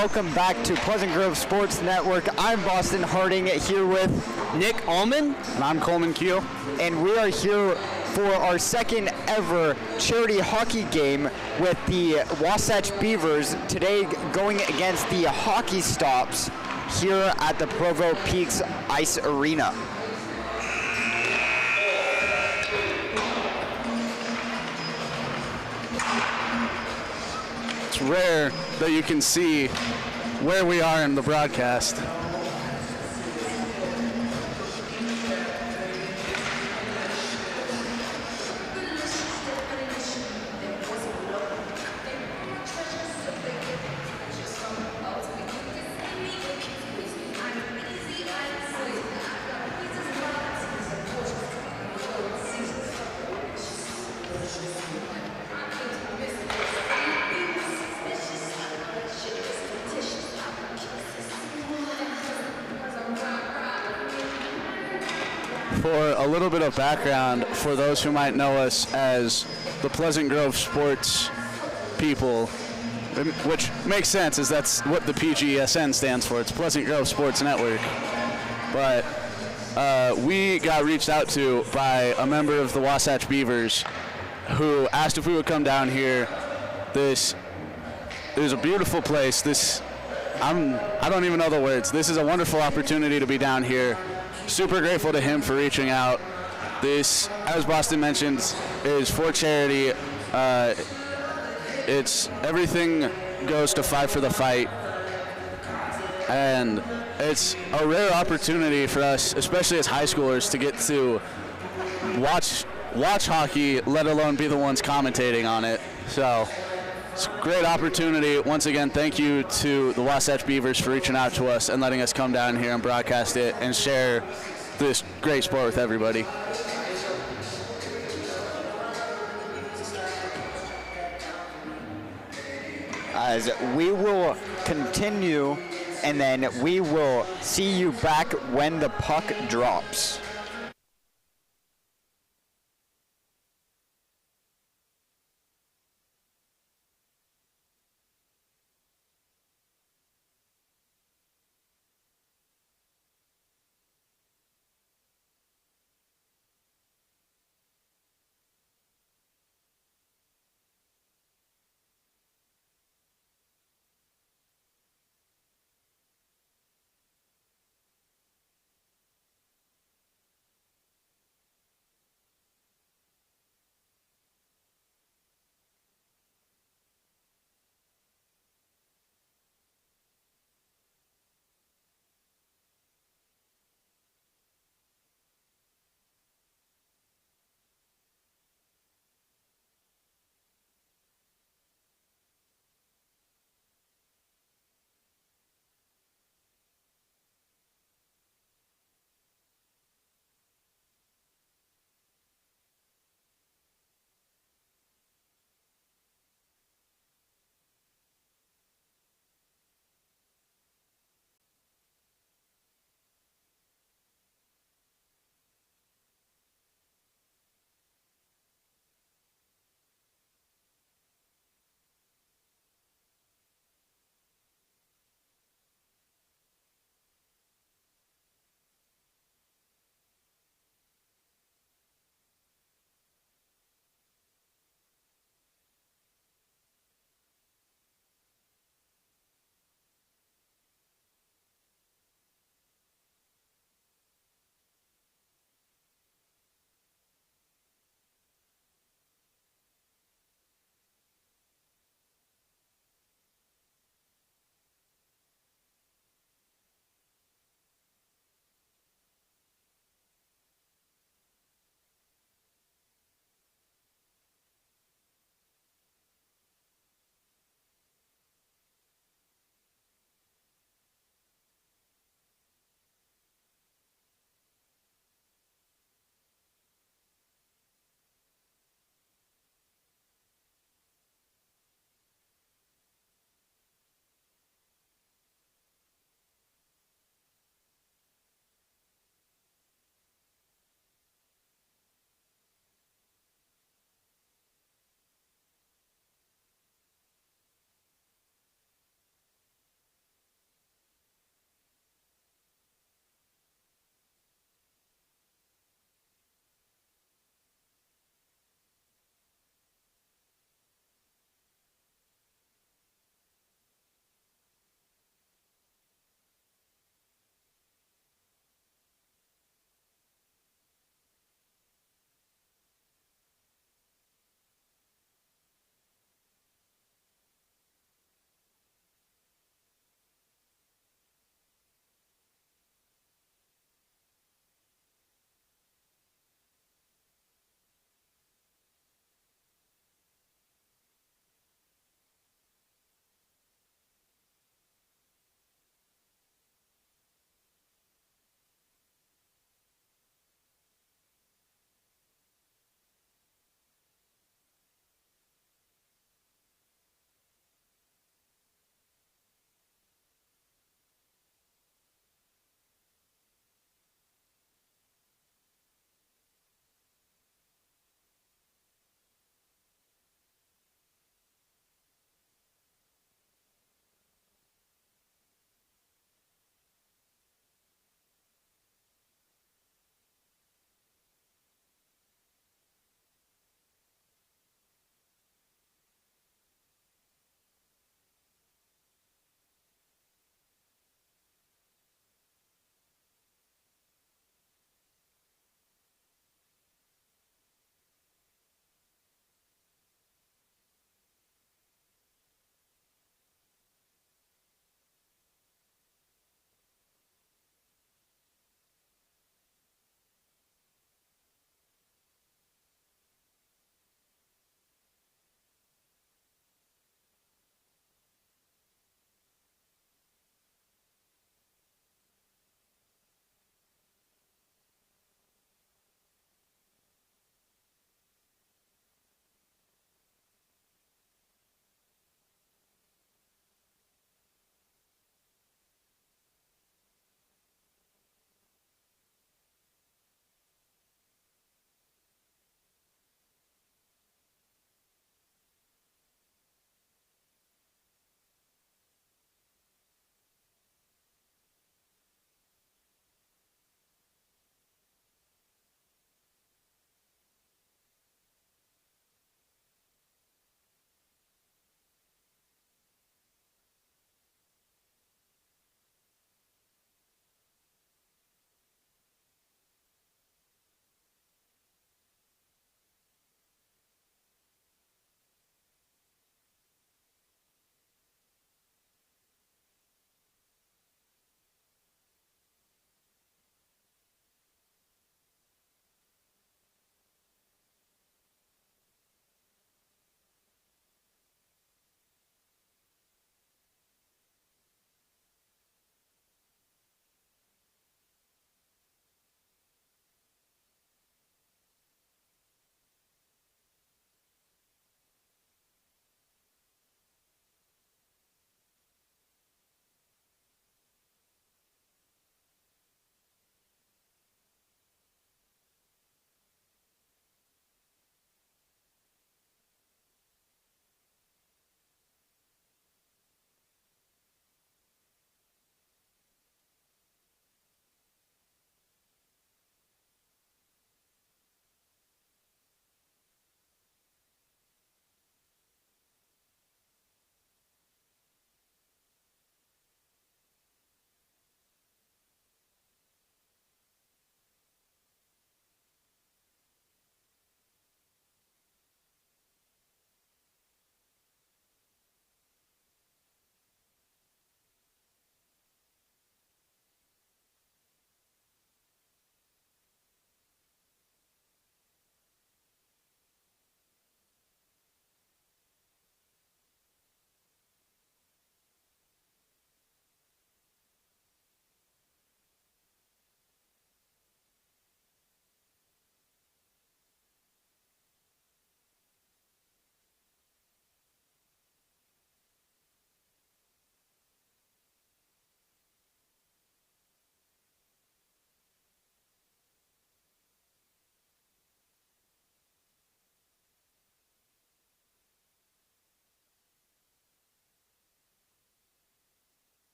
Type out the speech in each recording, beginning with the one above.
welcome back to Pleasant Grove Sports Network. I'm Boston Harding here with Nick Allman. And I'm Coleman Keel. And we are here for our second ever charity hockey game with the Wasatch Beavers, today going against the Hockey Stopz here at the Provo Peaks Ice Arena. It's rare that you can see where we are in the broadcast. For a little bit of background, for those who might know us as the Pleasant Grove Sports people, which makes sense as that's what the PGSN stands for. It's Pleasant Grove Sports Network. But we got reached out to by a member of the Wasatch Beavers who asked if we would come down here. This is a beautiful place. I don't even know the words. This is a wonderful opportunity to be down here. Super grateful to him for reaching out. This, as Boston mentioned, is for charity. It's everything goes to Fight for the Fight. And it's a rare opportunity for us, especially as high schoolers, to get to watch hockey, let alone be the ones commentating on it. So it's a great opportunity. Once again, thank you to the Wasatch Beavers for reaching out to us and letting us come down here and broadcast it and share this great sport with everybody. As we will continue, and then we will see you back when the puck drops.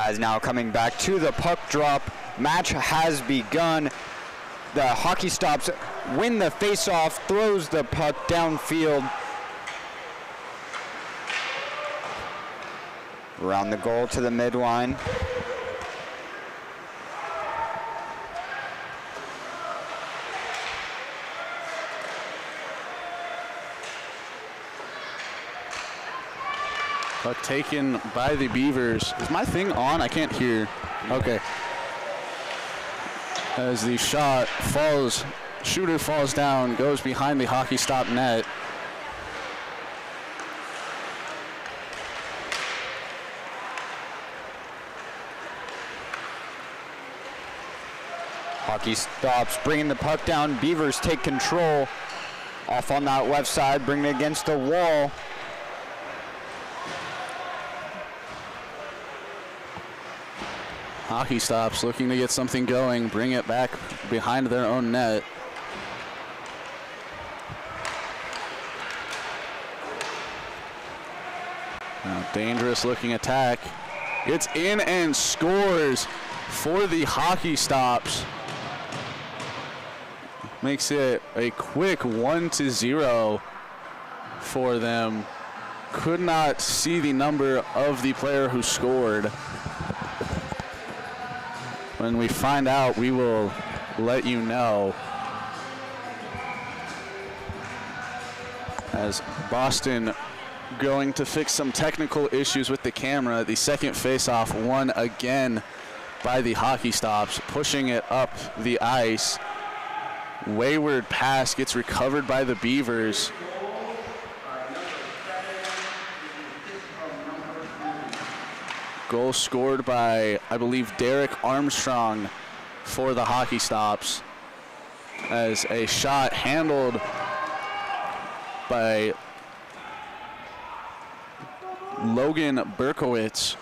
As now coming back to the puck drop, match has begun. The Hockey Stopz win the faceoff, throws the puck downfield. Around the goal to the midline. Puck taken by the Beavers. Is my thing on? I can't hear. Okay. As the shot falls, shooter falls down, goes behind the Hockey Stop net. Hockey Stopz bringing the puck down. Beavers take control. Off on that left side, bringing it against the wall. Hockey Stopz looking to get something going, bring it back behind their own net. Now, dangerous looking attack. It's in and scores for the Hockey Stopz. Makes it a quick 1-0 for them. Could not see the number of the player who scored. When we find out, we will let you know. As Boston going to fix some technical issues with the camera. The second faceoff won again by the Hockey Stopz, pushing it up the ice. Wayward pass gets recovered by the Beavers. Goal scored by, I believe, Derek Armstrong for the Hockey Stopz. As a shot handled by Logan Berkowitz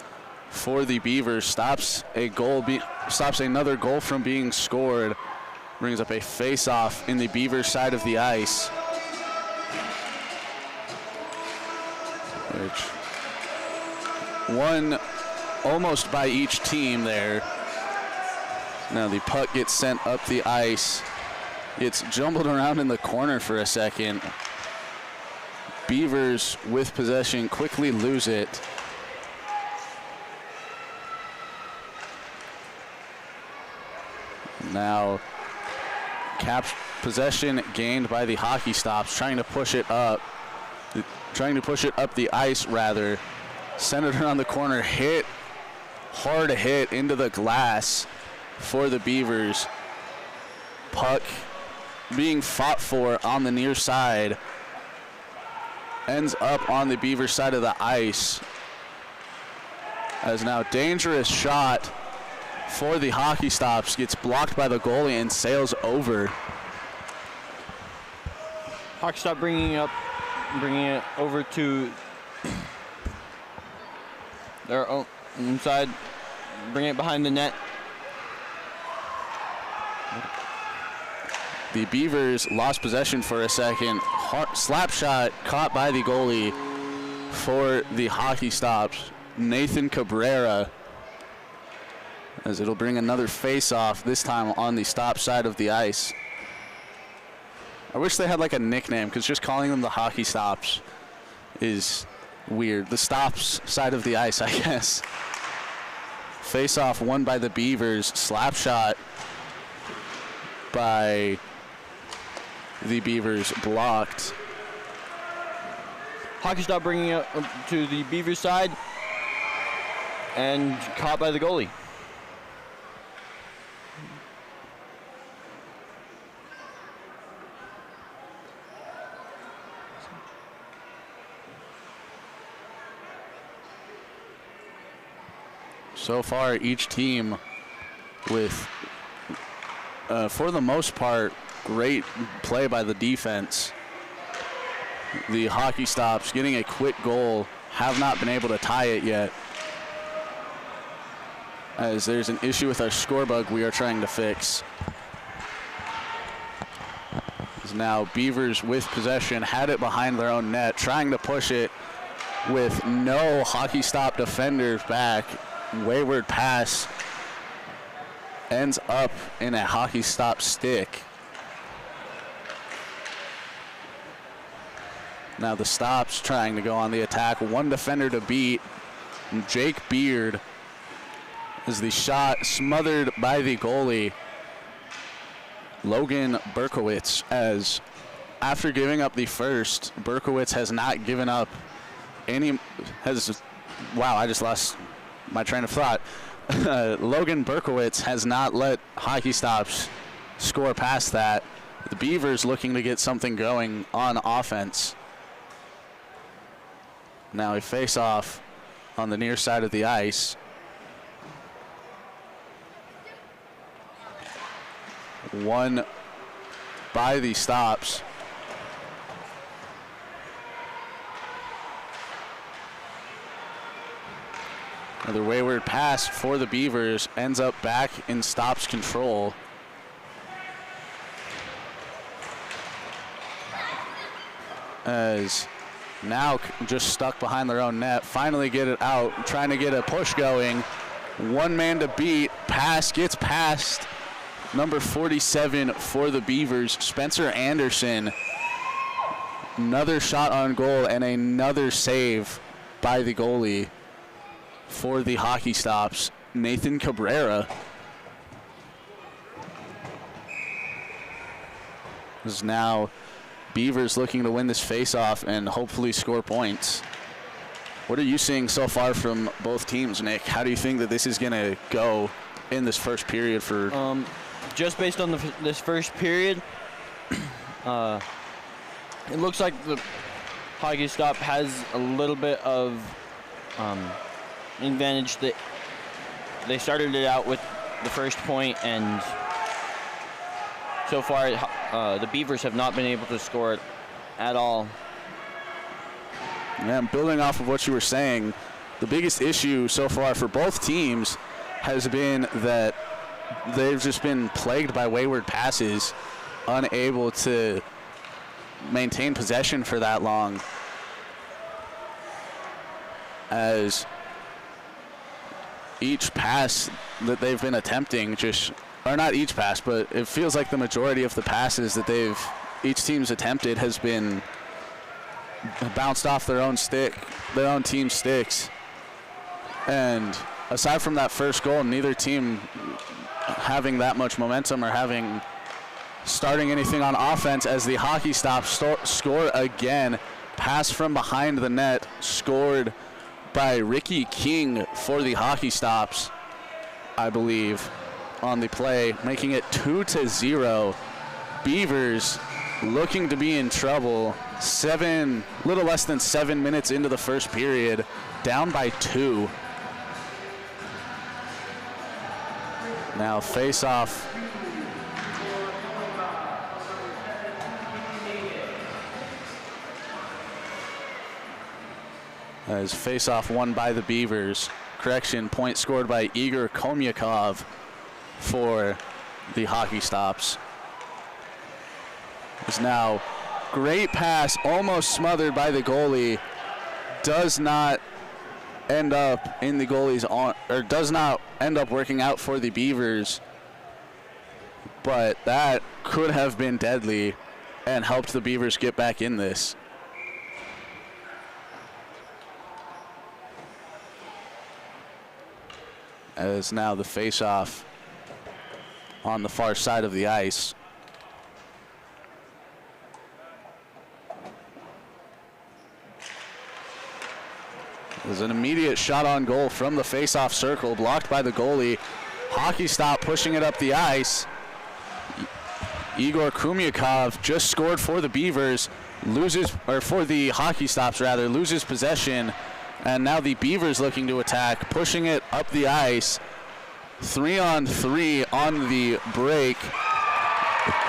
for the Beavers stops another goal from being scored. Brings up a face-off in the Beavers side of the ice. Which won almost by each team there. Now the puck gets sent up the ice. It's jumbled around in the corner for a second. Beavers with possession quickly lose it. Now possession gained by the Hockey Stopz, trying to push it up the ice rather. Send it around the corner, hard hit into the glass for the Beavers. Puck being fought for on the near side. Ends up on the Beaver side of the ice. As now dangerous shot for the Hockey Stopz gets blocked by the goalie and sails over. Hockey Stopz bringing it over to their own inside, bring it behind the net. The Beavers lost possession for a second. Slap shot caught by the goalie for the Hockey Stopz, Nathan Cabrera. As it'll bring another face-off, this time on the Stopz side of the ice. I wish they had like a nickname, because just calling them the Hockey Stopz is weird. The Stopz side of the ice, I guess. Face-off won by the Beavers. Slap shot by the Beavers blocked. Hockey Stopz bringing it to the Beavers side and caught by the goalie. So far, each team with, for the most part, great play by the defense. The Hockey Stopz getting a quick goal, have not been able to tie it yet. As there's an issue with our score bug we are trying to fix. As now Beavers with possession, had it behind their own net, trying to push it with no Hockey Stopz defenders back. wayward pass ends up in a hockey stop stick. Now the Stopz trying to go on the attack. One defender to beat. Jake Beard is the shot smothered by the goalie, Logan Berkowitz, as after giving up the first, Berkowitz has not given up any, wow, I just lost my train of thought. Logan Berkowitz has not let Hockey Stopz score past that. The Beavers looking to get something going on offense. Now a face-off on the near side of the ice. Won by the Stopz. Another wayward pass for the Beavers ends up back in Stopz control. As now just stuck behind their own net, finally get it out, trying to get a push going. One man to beat, pass gets past number 47 for the Beavers, Spencer Anderson. Another shot on goal and another save by the goalie for the Hockey Stopz, Nathan Cabrera. Is now Beavers looking to win this face-off and hopefully score points. What are you seeing so far from both teams, Nick? How do you think that this is going to go in this first period for... Just based on this first period, it looks like the Hockey Stop has a little bit of advantage. That they started it out with the first point, and so far the Beavers have not been able to score it at all. Yeah, building off of what you were saying, the biggest issue so far for both teams has been that they've just been plagued by wayward passes, unable to maintain possession for that long. As each pass that they've been attempting or not each pass, but it feels like the majority of the passes that each team's attempted has been bounced off their own team's sticks. And aside from that first goal, neither team having that much momentum or starting anything on offense, as the Hockey Stop score again. Pass from behind the net, scored by Ricky King for the Hockey Stops, I believe, on the play, making it 2-0. Beavers looking to be in trouble. Little less than 7 minutes into the first period, down by 2. Now face-off. As face-off won by the Beavers. Correction, point scored by Igor Komyakov for the Hockey Stops. Is now great pass, almost smothered by the goalie. Does not end up in the goalie's does not end up working out for the Beavers. But that could have been deadly and helped the Beavers get back in this. As now the face-off on the far side of the ice. There's an immediate shot on goal from the face-off circle, blocked by the goalie. Hockey Stop pushing it up the ice. Igor Kumyakov just scored for the Beavers, for the Hockey Stops rather, loses possession. And now the Beavers looking to attack, pushing it up the ice. 3-on-3 on the break.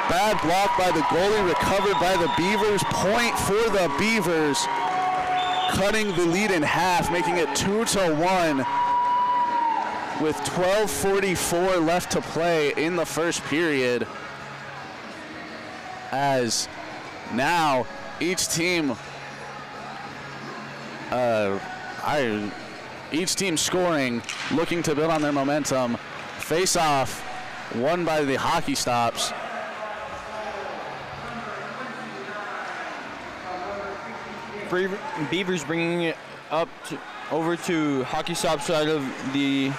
Bad block by the goalie, recovered by the Beavers. Point for the Beavers, cutting the lead in half, making it 2-1 with 12:44 left to play in the first period. As now each team, Each team scoring, looking to build on their momentum. Face off, won by the Hockey Stopz. Beavers bringing it up over to Hockey Stopz side of the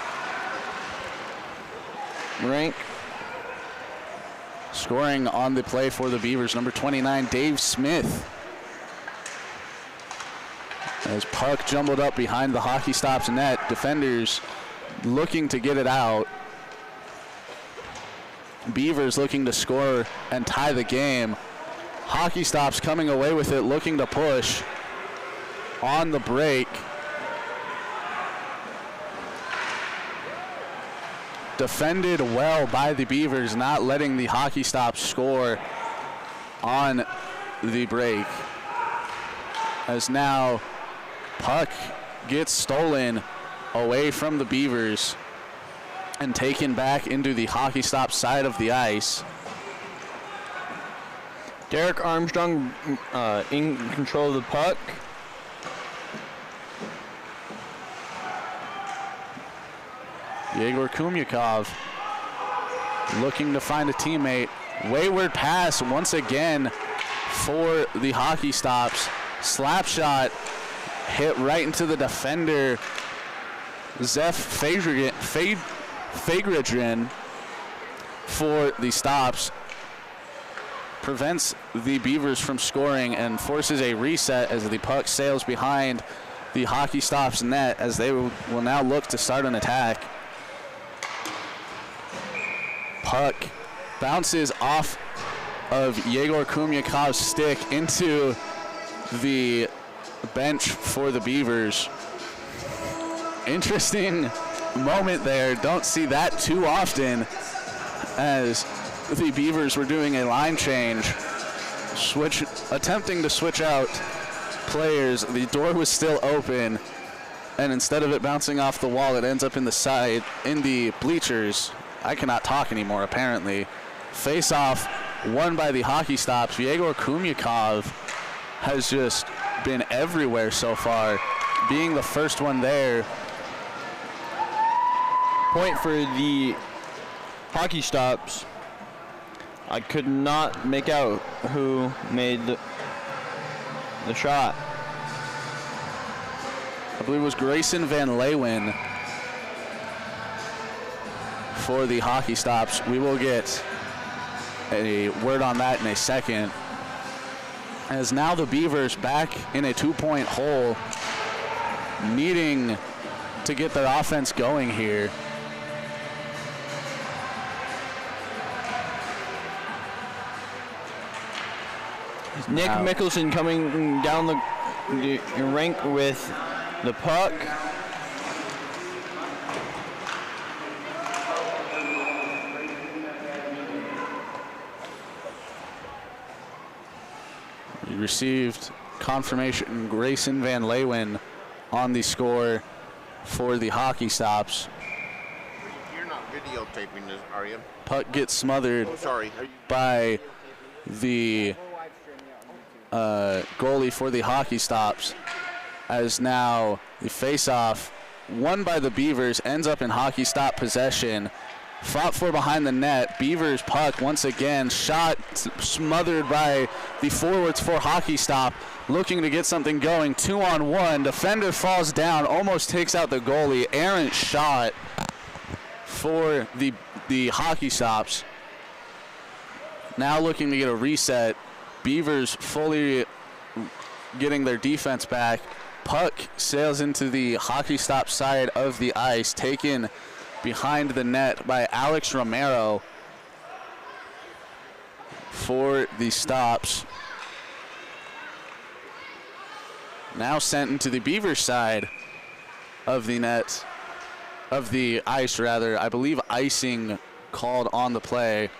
rink. Scoring on the play for the Beavers, number 29, Dave Smith. As puck jumbled up behind the Hockey Stopz net, defenders looking to get it out. Beavers looking to score and tie the game. Hockey Stopz coming away with it, looking to push on the break. Defended well by the Beavers, not letting the Hockey Stopz score on the break. As now puck gets stolen away from the Beavers and taken back into the Hockey Stopz side of the ice. Derek Armstrong in control of the puck. Yegor Kumyakov looking to find a teammate. Wayward pass once again for the Hockey Stopz. Slap shot hit right into the defender, Zeph Fagridgen for the Stopz. Prevents the Beavers from scoring and forces a reset as the puck sails behind the Hockey Stopz net as they will now look to start an attack. Puck bounces off of Yegor Kumyakov's stick into the bench for the Beavers. Interesting moment there. Don't see that too often as the Beavers were doing a line change, attempting to switch out players. The door was still open, and instead of it bouncing off the wall, it ends up in the bleachers. I cannot talk anymore, apparently. Face off, won by the Hockey Stopz. Yegor Kumyakov has just been everywhere so far, being the first one there. Point for the Hockey Stopz. I could not make out who made the shot. I believe it was Grayson Van Leeuwen for the Hockey Stopz. We will get a word on that in a second. As now the Beavers back in a 2-point hole, needing to get their offense going here. Nick Mickelson coming down the rink with the puck. We received confirmation Grayson Van Leeuwen on the score for the Hockey Stopz. You're not videotaping this, are you? Puck gets smothered by the goalie for the Hockey Stopz, as now the face-off won by the Beavers ends up in Hockey Stop possession. Fought for behind the net. Beavers puck once again shot smothered by the forwards for Hockey Stop, looking to get something going. 2-on-1. Defender falls down, almost takes out the goalie. Errant shot for the Hockey Stops. Now looking to get a reset. Beavers fully getting their defense back. Puck sails into the Hockey Stop side of the ice, taken behind the net by Alex Romero for the Stopz. Now sent into the Beaver side of the net, of the ice rather. I believe icing called on the play.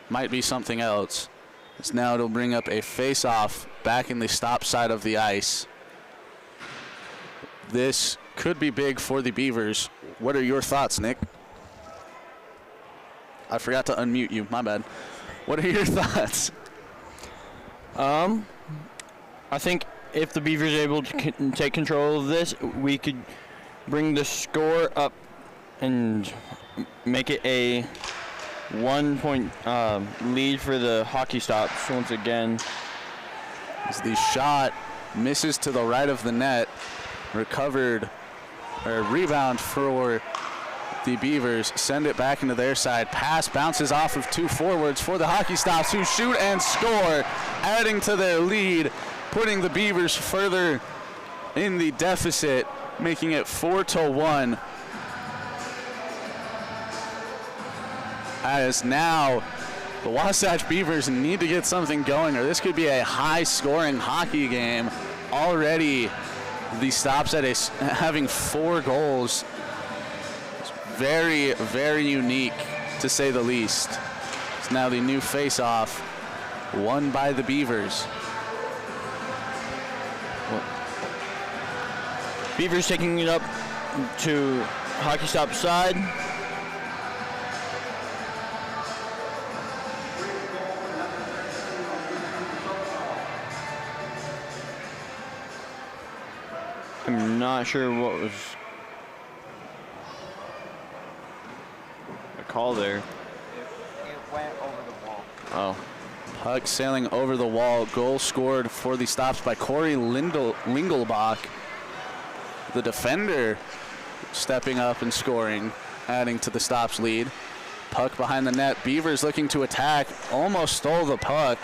Might be something else. As now it'll bring up a face-off back in the Stop side of the ice. This could be big for the Beavers. What are your thoughts, Nick? I forgot to unmute you. My bad. What are your thoughts? I think if the Beavers are able to take control of this, we could bring the score up and make it a 1-point lead for the Hockey Stopz once again. As the shot misses to the right of the net, recovered, or rebound for the Beavers, send it back into their side. Pass bounces off of 2 forwards for the Hockey Stopz, who shoot and score, adding to their lead, putting the Beavers further in the deficit, making it 4-1. As now the Wasatch Beavers need to get something going, or this could be a high-scoring hockey game. Already the Stopz at having 4 goals. It's very, very unique, to say the least. It's now the new face-off, won by the Beavers. Beavers taking it up to Hockey Stopz side. I'm not sure what was a call there. It went over the wall. Oh. Puck sailing over the wall. Goal scored for the Stopz by Corey Lingelbach. The defender stepping up and scoring, adding to the Stopz lead. Puck behind the net. Beavers looking to attack. Almost stole the puck.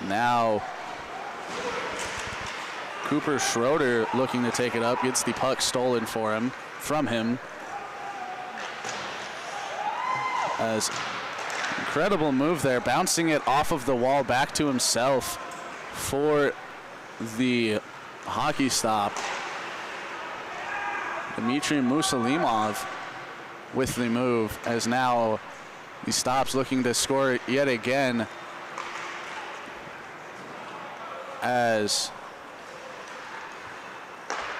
Now Cooper Schroeder looking to take it up, gets the puck stolen from him. As incredible move there, bouncing it off of the wall back to himself for the Hockey Stop. Dmitry Musalimov with the move, as now the Stopz looking to score yet again, as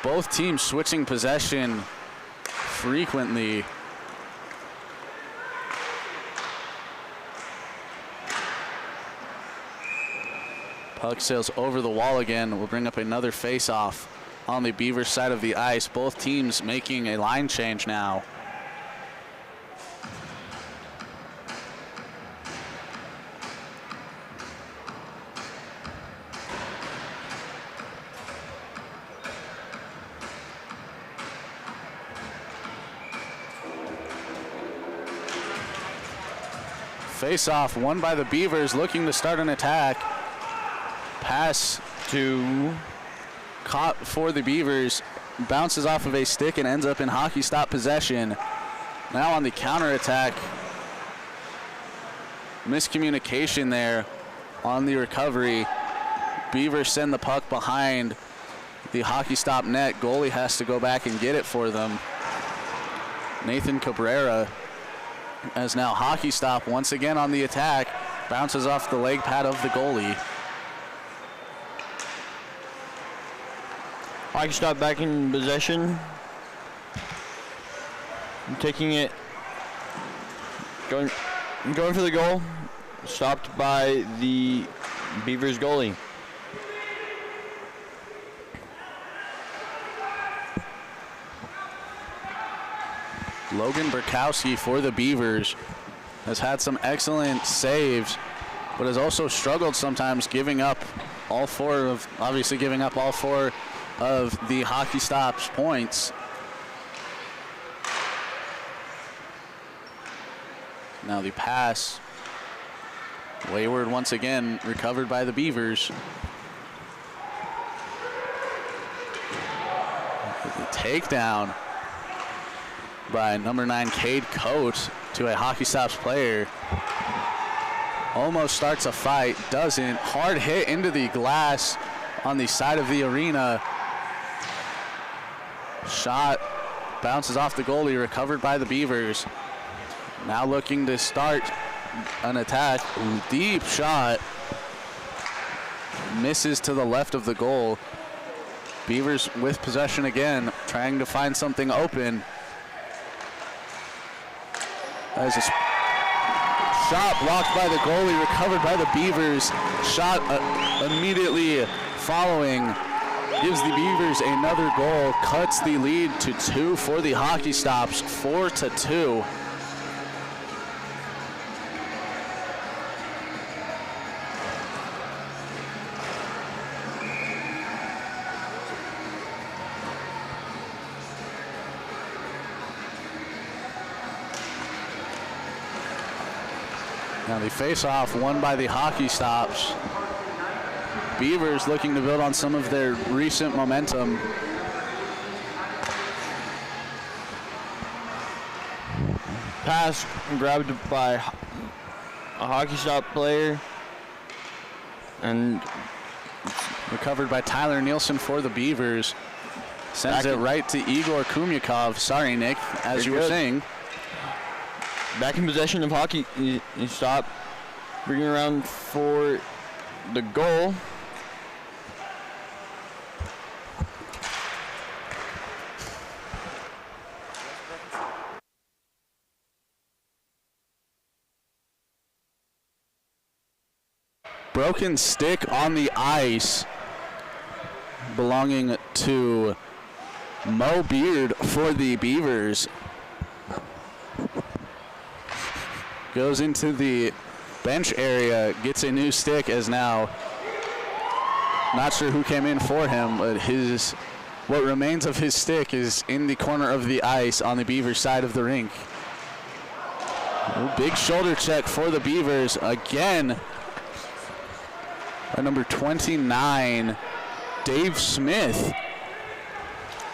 both teams switching possession frequently. Puck sails over the wall again. We'll bring up another face-off on the Beaver side of the ice. Both teams making a line change now. Face-off won by the Beavers, looking to start an attack. Pass to caught for the Beavers, bounces off of a stick and ends up in Hockey Stop possession. Now on the counterattack. Miscommunication there on the recovery. Beavers send the puck behind the Hockey Stop net. Goalie has to go back and get it for them. Nathan Cabrera, as now Hockey Stop once again on the attack, bounces off the leg pad of the goalie. Hockey Stop back in possession. Taking it, going for the goal. Stopped by the Beavers goalie. Logan Burkowski for the Beavers has had some excellent saves, but has also struggled sometimes, giving up all four of the Hockey Stop's points. Now the pass, wayward once again, recovered by the Beavers. The takedown by number 9 Cade Coates to a Hockey Stop's player. Almost starts a fight, doesn't. Hard hit into the glass on the side of the arena. Shot bounces off the goalie, recovered by the Beavers. Now looking to start an attack. Deep shot. Misses to the left of the goal. Beavers with possession again, trying to find something open. As a shot blocked by the goalie, recovered by the Beavers. Shot immediately following gives the Beavers another goal, cuts the lead to 2 for the Hockey Stopz, 4-2. Now the face-off won by the Hockey Stopz. Beavers looking to build on some of their recent momentum. Pass grabbed by a Hockey Stop player and recovered by Tyler Nielsen for the Beavers. Sends it right to Igor Kumyakov. Sorry, Nick, as you were saying. Back in possession of Hockey Stop, bringing around for the goal. Broken stick on the ice belonging to Mo Beard for the Beavers. Goes into the bench area, gets a new stick as now. Not sure who came in for him, but what remains of his stick is in the corner of the ice on the Beavers side of the rink. Big shoulder check for the Beavers again. By number 29, Dave Smith.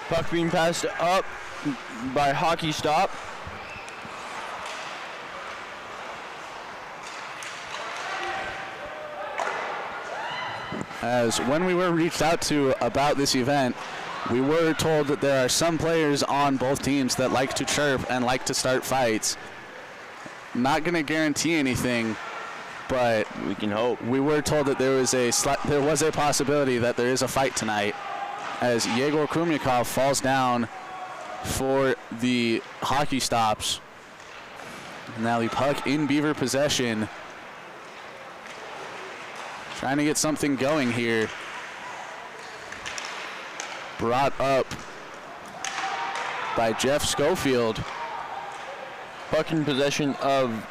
Puck being passed up by Hockey Stop. As when we were reached out to about this event, we were told that there are some players on both teams that like to chirp and like to start fights. Not going to guarantee anything, but we can hope. We were told that there was a possibility that there is a fight tonight, as Yegor Kumyakov falls down for the Hockey Stopz. Now the puck in Beaver possession. Trying to get something going here. Brought up by Jeff Schofield. Puck in possession of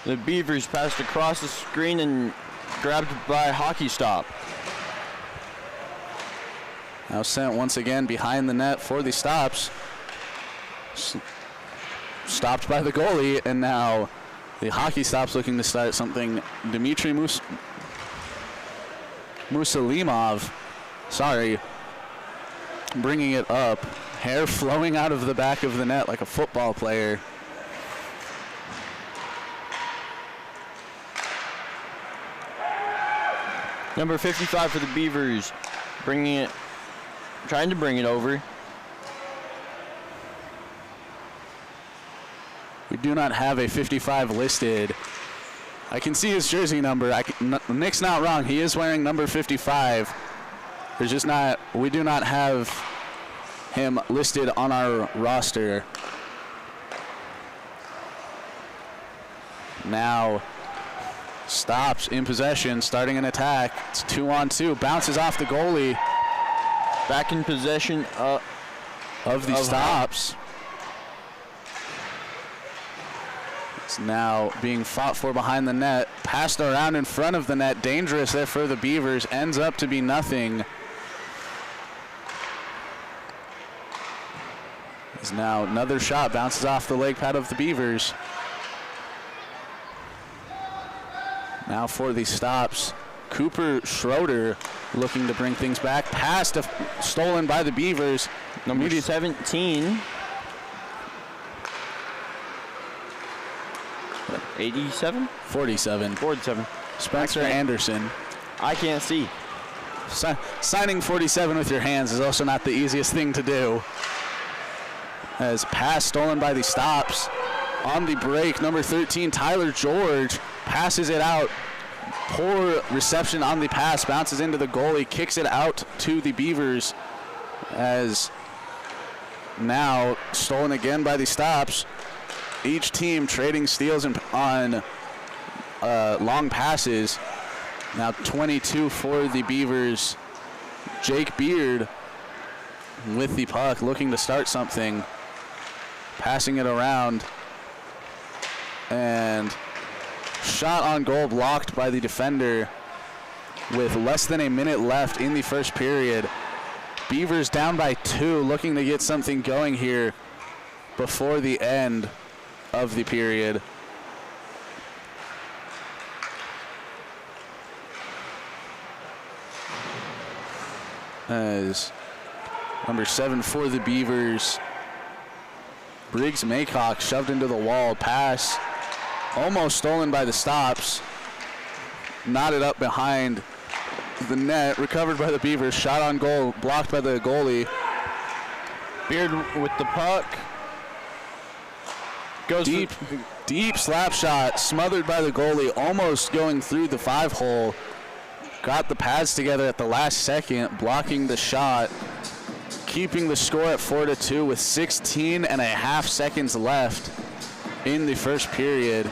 the Beavers, passed across the screen and grabbed by Hockey Stop. Now sent once again behind the net for the Stopz. Stopped by the goalie, and now the Hockey Stopz looking to start something. Dmitry Musalimov, bringing it up. Hair flowing out of the back of the net like a football player. Number 55 for the Beavers, trying to bring it over. We do not have a 55 listed. I can see his jersey number. Nick's not wrong. He is wearing number 55. We do not have him listed on our roster. Now, Stopz in possession, starting an attack. It's 2-on-2, bounces off the goalie. Back in possession of the Stopz. It's now being fought for behind the net. Passed around in front of the net. Dangerous there for the Beavers. Ends up to be nothing. Is now another shot. Bounces off the leg pad of the Beavers. Now for the Stopz. Cooper Schroeder looking to bring things back. Pass stolen by the Beavers. Number 17. 87? 47. 47. Spencer Anderson. I can't see. Signing 47 with your hands is also not the easiest thing to do. As pass stolen by the Stopz. On the break, number 13, Tyler George passes it out. Poor reception on the pass, bounces into the goalie, kicks it out to the Beavers. As now stolen again by the Stopz. Each team trading steals on long passes. Now 22 for the Beavers. Jake Beard with the puck, looking to start something. Passing it around. And shot on goal blocked by the defender with less than a minute left in the first period. Beavers down by 2, looking to get something going here before the end of the period. As number 7 for the Beavers, Briggs Maycock shoved into the wall. Pass almost stolen by the Stopz. Knotted up behind the net, recovered by the Beavers. Shot on goal, blocked by the goalie. Beard with the puck. Goes Deep slap shot, smothered by the goalie, almost going through the 5-hole. Got the pads together at the last second, blocking the shot, keeping the score at 4-2 with 16 and a half seconds left in the first period.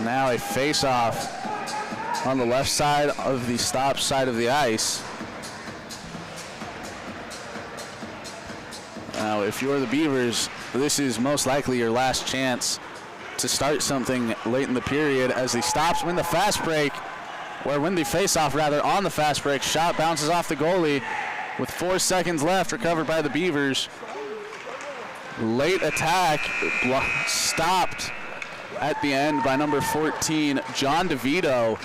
Now a face-off on the left side of the Stopz side of the ice. Now, if you're the Beavers, this is most likely your last chance to start something late in the period, as the Stopz win the fast break, or win the face-off rather, on the fast break. Shot bounces off the goalie with 4 seconds left, recovered by the Beavers. Late attack stopped at the end by number 14, John DeVito,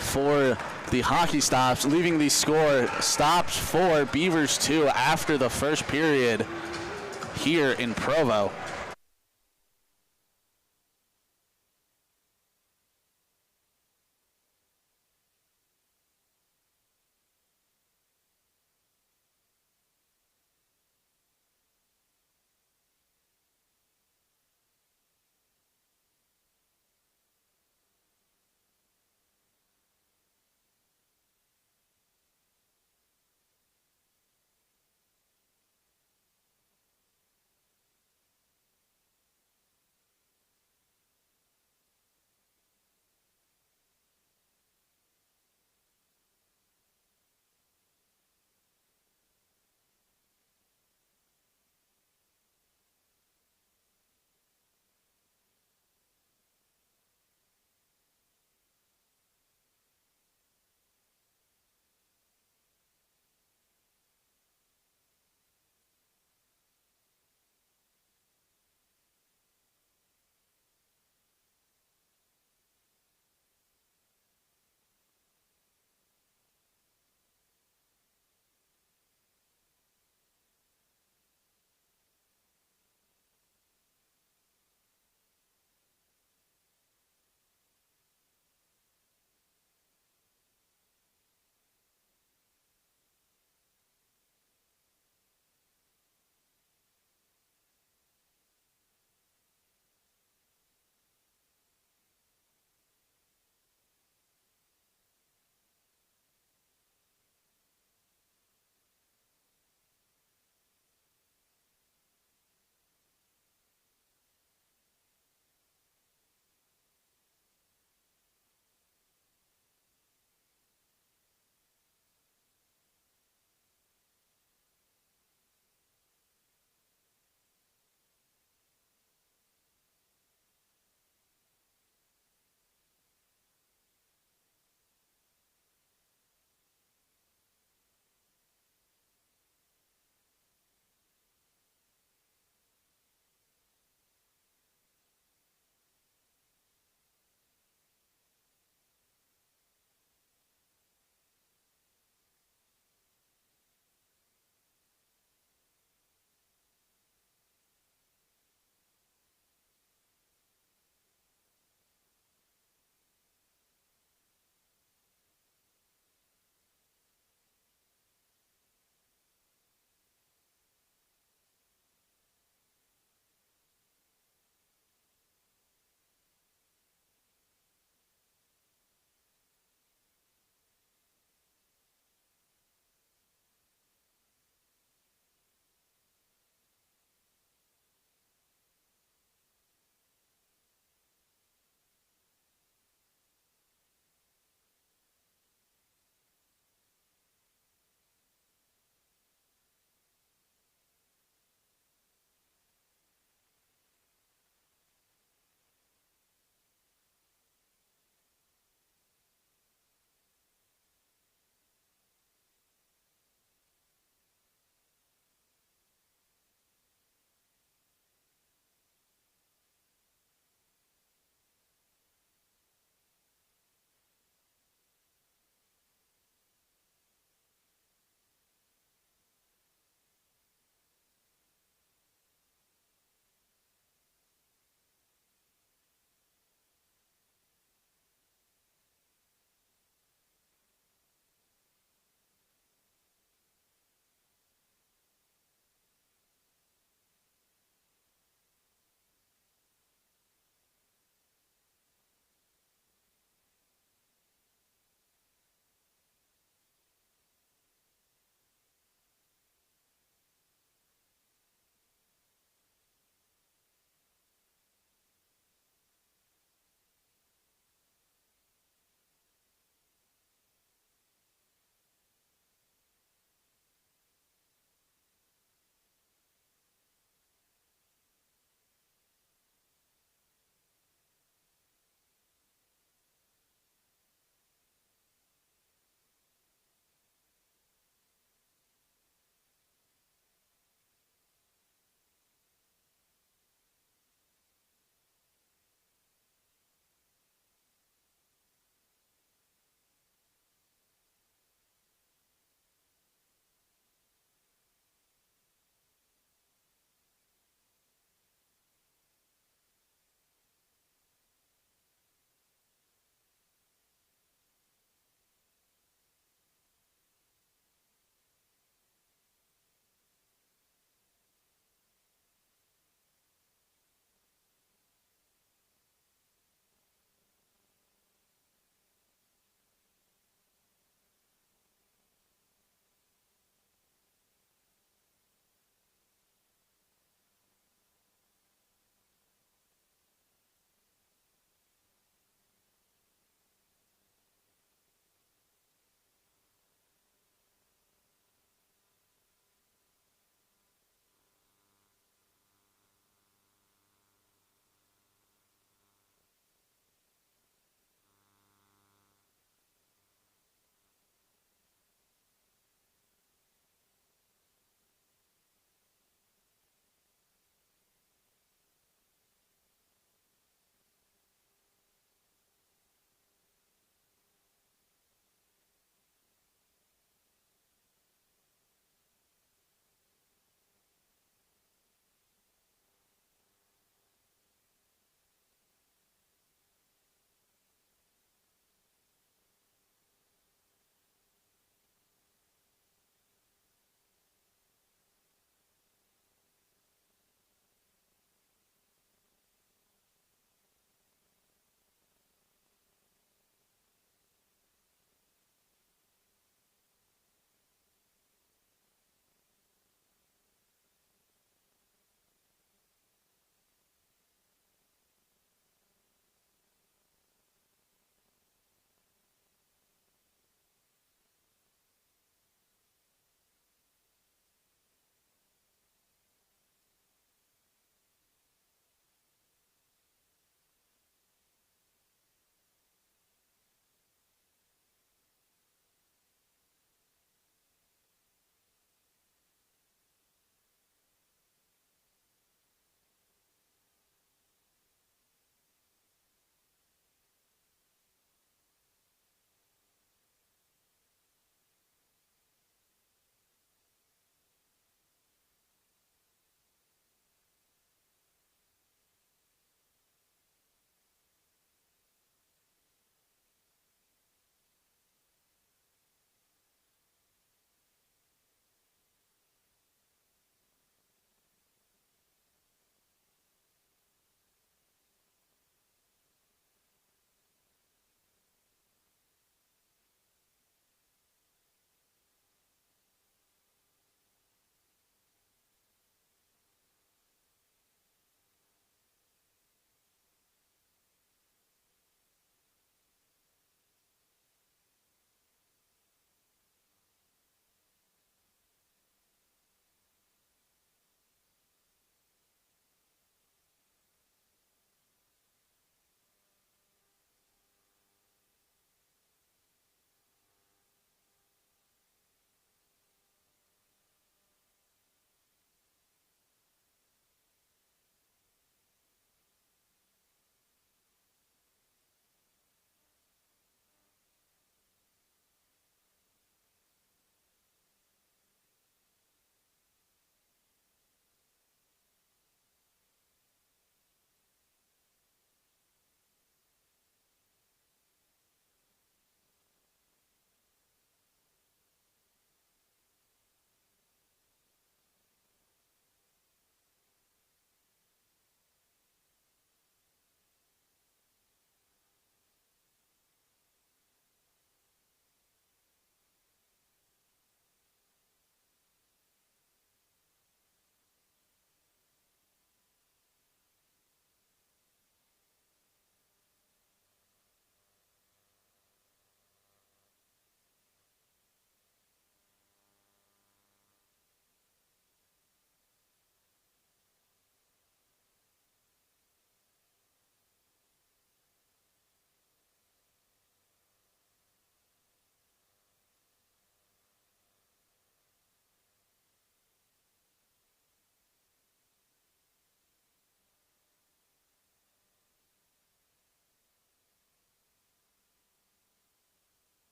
for the Hockey Stopz, leaving the score Stopz 4, Beavers 2 after the first period here in Provo.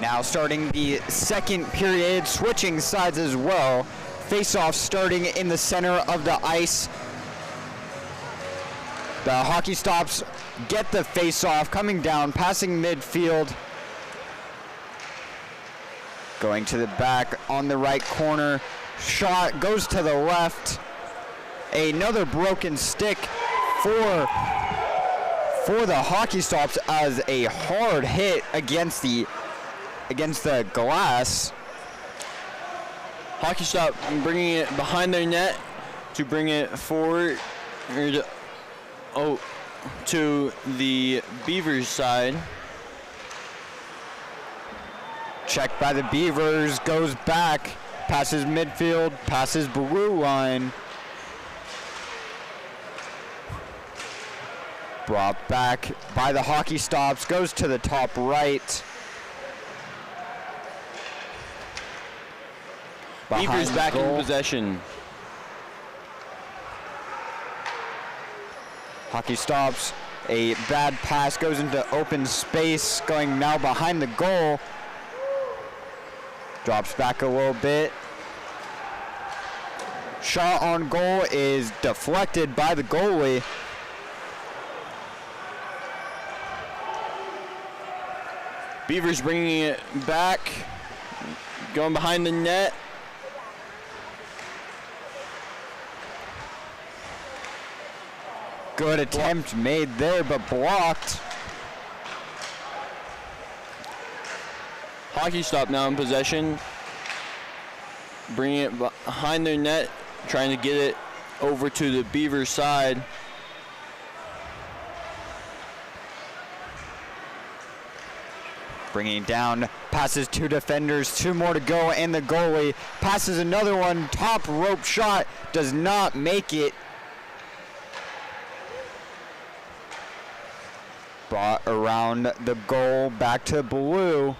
Now starting the second period, switching sides as well. Face-off starting in the center of the ice. The Hockey Stopz get the face-off, coming down, passing midfield. Going to the back on the right corner. Shot goes to the left. Another broken stick for the Hockey Stopz as a hard hit against the glass. Hockey Stop bringing it behind their net to bring it forward to the Beavers side. Checked by the Beavers, goes back, passes midfield, passes blue line. Brought back by the Hockey Stopz, goes to the top right. Beavers back in possession. Hockey Stopz, a bad pass goes into open space, going now behind the goal. Drops back a little bit. Shot on goal is deflected by the goalie. Beavers bringing it back, going behind the net. Good attempt made there, but blocked. Hockey Stop now in possession, bringing it behind their net, trying to get it over to the Beaver side. Bringing it down, passes two defenders, two more to go, and the goalie passes another one. Top rope shot, does not make it. Brought around the goal, back to blue.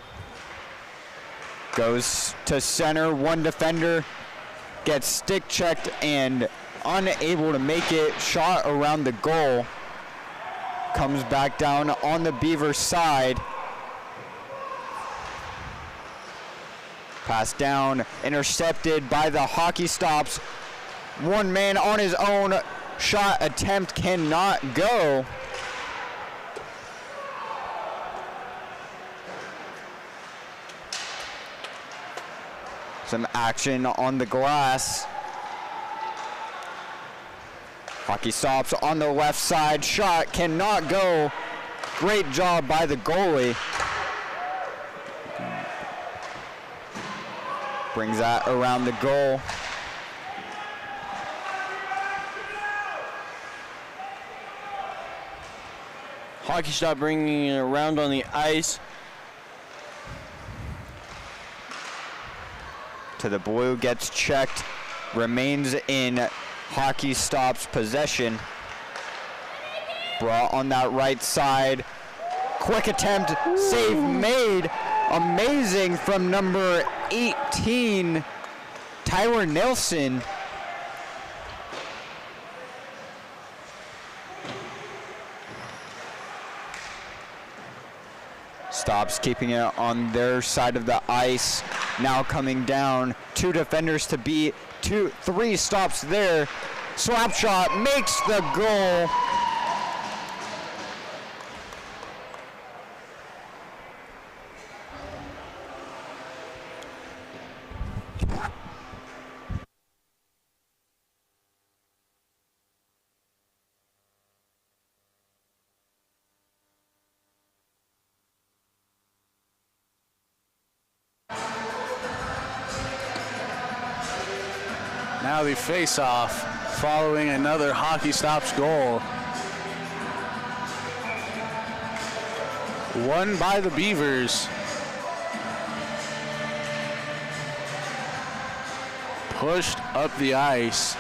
Goes to center, one defender gets stick checked and unable to make it. Shot around the goal. Comes back down on the Beaver side. Pass down, intercepted by the Hockey Stopz. One man on his own. Shot attempt cannot go. Some action on the glass. Hockey Stopz on the left side. Shot cannot go. Great job by the goalie. Brings that around the goal. Hockey Stop bringing it around on the ice. To the blue, gets checked, remains in Hockey Stopz possession. Brought on that right side. Quick attempt, save made. Amazing from number 18, Tyler Nelson. Stopz keeping it on their side of the ice. Now coming down, two defenders to beat, three stops there. Slap shot makes the goal. Now the face-off following another Hockey Stopz goal. Won by the Beavers. Pushed up the ice.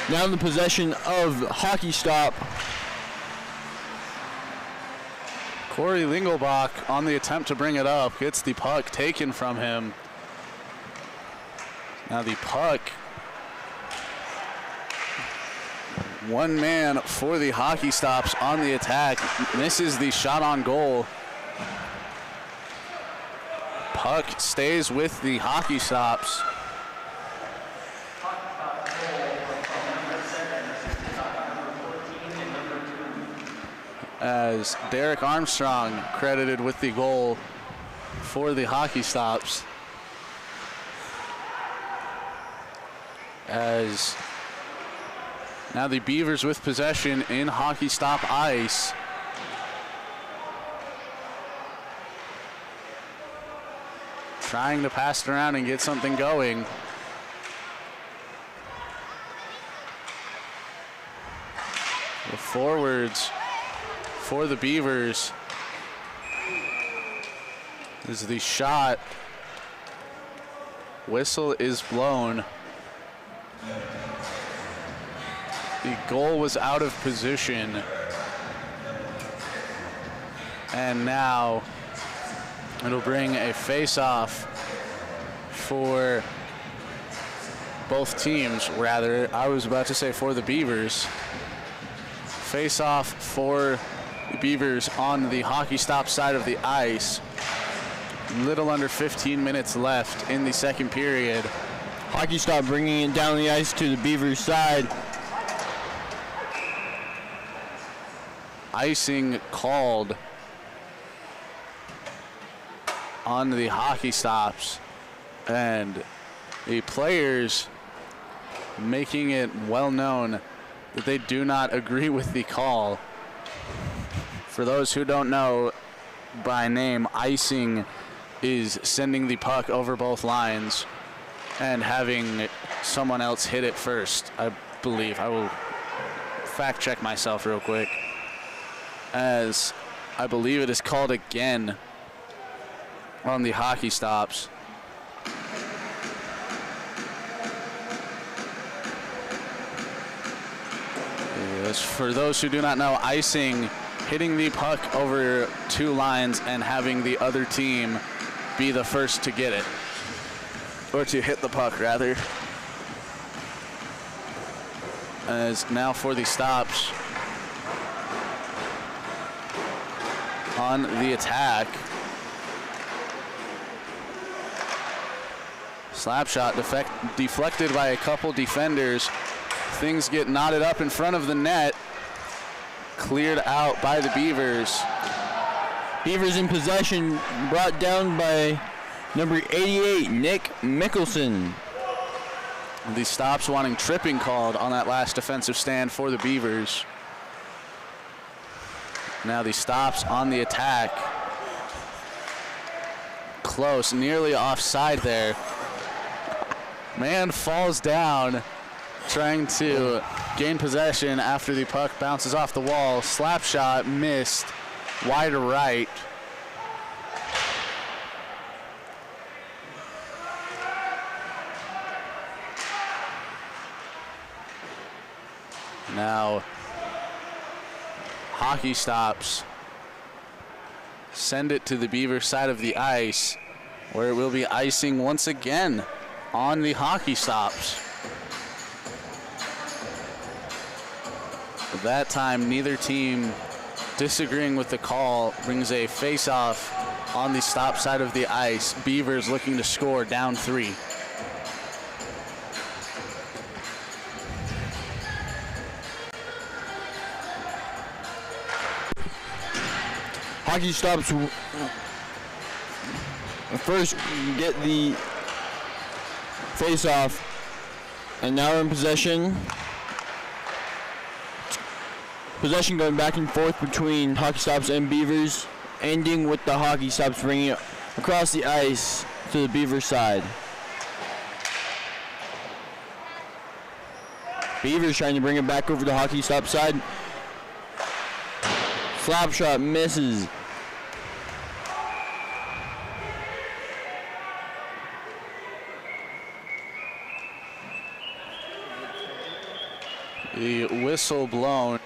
Now in the possession of Hockey Stop. Corey Lingelbach on the attempt to bring it up. Gets the puck taken from him. Now the puck One man for the Hockey Stopz on the attack. Misses the shot on goal. Puck stays with the Hockey Stopz. As Derek Armstrong credited with the goal for the Hockey Stopz. As now the Beavers with possession in Hockey Stop ice. Trying to pass it around and get something going. The forwards for the Beavers. This is the shot. Whistle is blown. The goal was out of position. And now it'll bring a face-off for both teams, rather. I was about to say for the Beavers. Face-off for the Beavers on the Hockey Stop side of the ice. Little under 15 minutes left in the second period. Hockey Stop bringing it down the ice to the Beavers side. Icing called on the Hockey Stops, and the players making it well known that they do not agree with the call. For those who don't know by name, icing is sending the puck over both lines and having someone else hit it first, I believe. I will fact check myself real quick, as I believe it is called again on the Hockey Stops. Yes, for those who do not know, icing, hitting the puck over two lines and having the other team be the first to get it. Or to hit the puck, rather. As now for the Stops on the attack. Slap shot deflected by a couple defenders. Things get knotted up in front of the net. Cleared out by the Beavers. Beavers in possession, brought down by number 88, Nick Mickelson. The Stops wanting tripping called on that last defensive stand for the Beavers. Now the Stops on the attack. Close, nearly offside there. Man falls down, trying to gain possession after the puck bounces off the wall. Slap shot missed, wide right. Now, Hockey Stops send it to the Beaver side of the ice, where it will be icing once again on the Hockey Stops. That time, neither team disagreeing with the call brings a face-off on the Stop side of the ice. Beavers looking to score, down 3. Hockey Stops first get the face-off, and now in possession. Possession going back and forth between Hockey Stops and Beavers, ending with the Hockey Stops bringing it across the ice to the Beaver side. Beavers trying to bring it back over the Hockey Stop side. Slap shot misses. The whistle blown.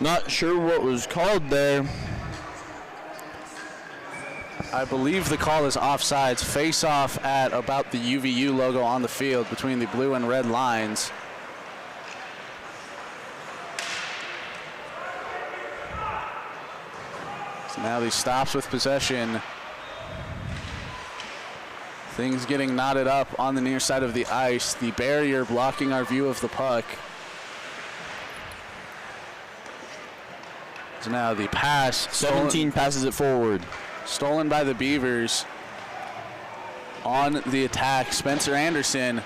Not sure what was called there. I believe the call is offsides. Face off at about the UVU logo on the field between the blue and red lines. So now the Stopz with possession. Things getting knotted up on the near side of the ice. The barrier blocking our view of the puck. So now the pass. 17 passes it forward. Stolen by the Beavers. On the attack, Spencer Anderson.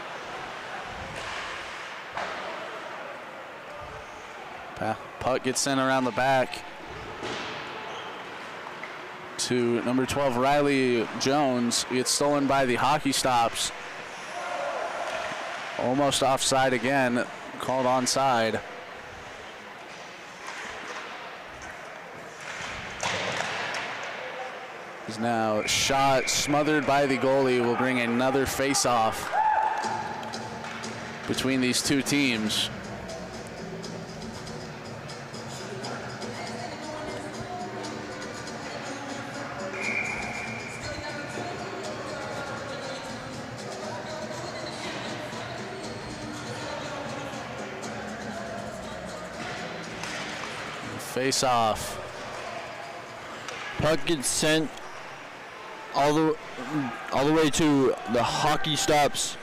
Puck gets sent around the back to number 12, Riley Jones. It's stolen by the Hockey Stopz. Almost offside again, called onside. Is now shot smothered by the goalie. Will bring another face-off between these two teams. Face-off. Puck gets sent all the way to the Hockey Stopz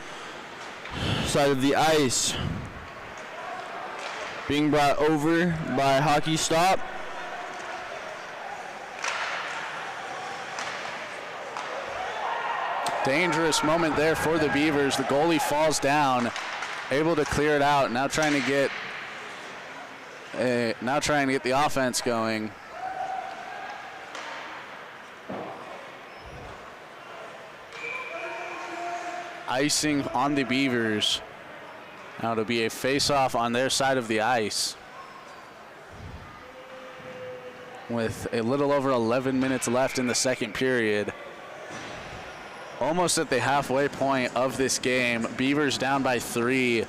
side of the ice. Being brought over by Hockey Stop. Dangerous moment there for the Beavers. The goalie falls down, able to clear it out. Now trying to get the offense going. Icing on the Beavers. Now to be a face-off on their side of the ice. With a little over 11 minutes left in the second period. Almost at the halfway point of this game. Beavers down by 3.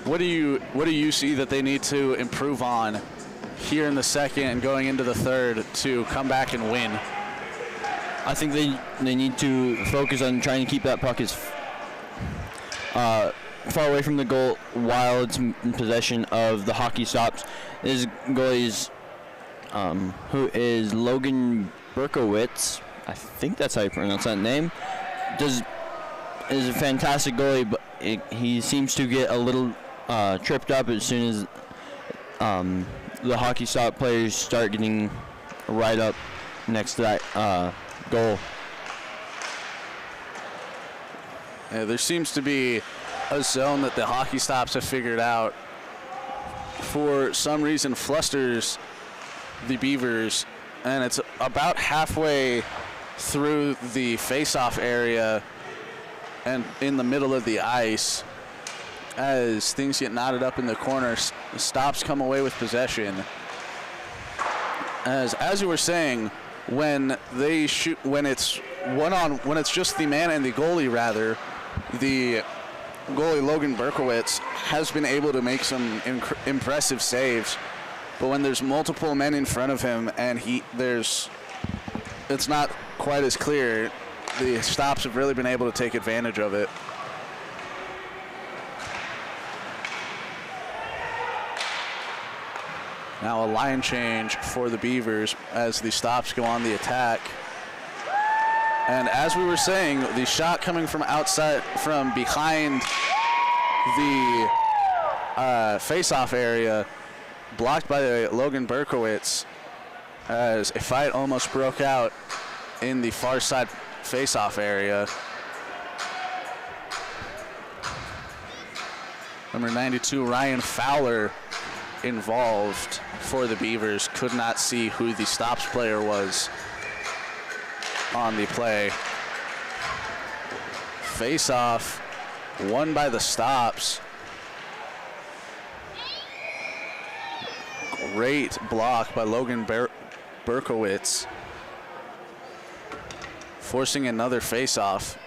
What do you see that they need to improve on here in the second and going into the third to come back and win? I think they need to focus on trying to keep that puck as far away from the goal while it's in possession of the Hockey Stopz. His goalie who is Logan Berkowitz. I think that's how you pronounce that name. Is a fantastic goalie, but he seems to get a little tripped up as soon as the Hockey Stop players start getting right up next to that goal. Yeah, there seems to be a zone that the Hockey Stopz have figured out. For some reason, flusters the Beavers, and it's about halfway through the face-off area and in the middle of the ice. As things get knotted up in the corner, Stopz come away with possession. As you were saying, when they shoot, when it's just the man and the goalie, rather, the goalie Logan Berkowitz has been able to make some impressive saves. But when there's multiple men in front of him and it's not quite as clear, the Stopz have really been able to take advantage of it. Now a line change for the Beavers as the Stopz go on the attack. And as we were saying, the shot coming from outside, from behind the face-off area, blocked by Logan Berkowitz, as a fight almost broke out in the far side face-off area. Number 92, Ryan Fowler, involved for the Beavers. Could not see who the Stopz player was on the play. Face-off won by the Stopz. Great block by Logan Berkowitz, forcing another face-off.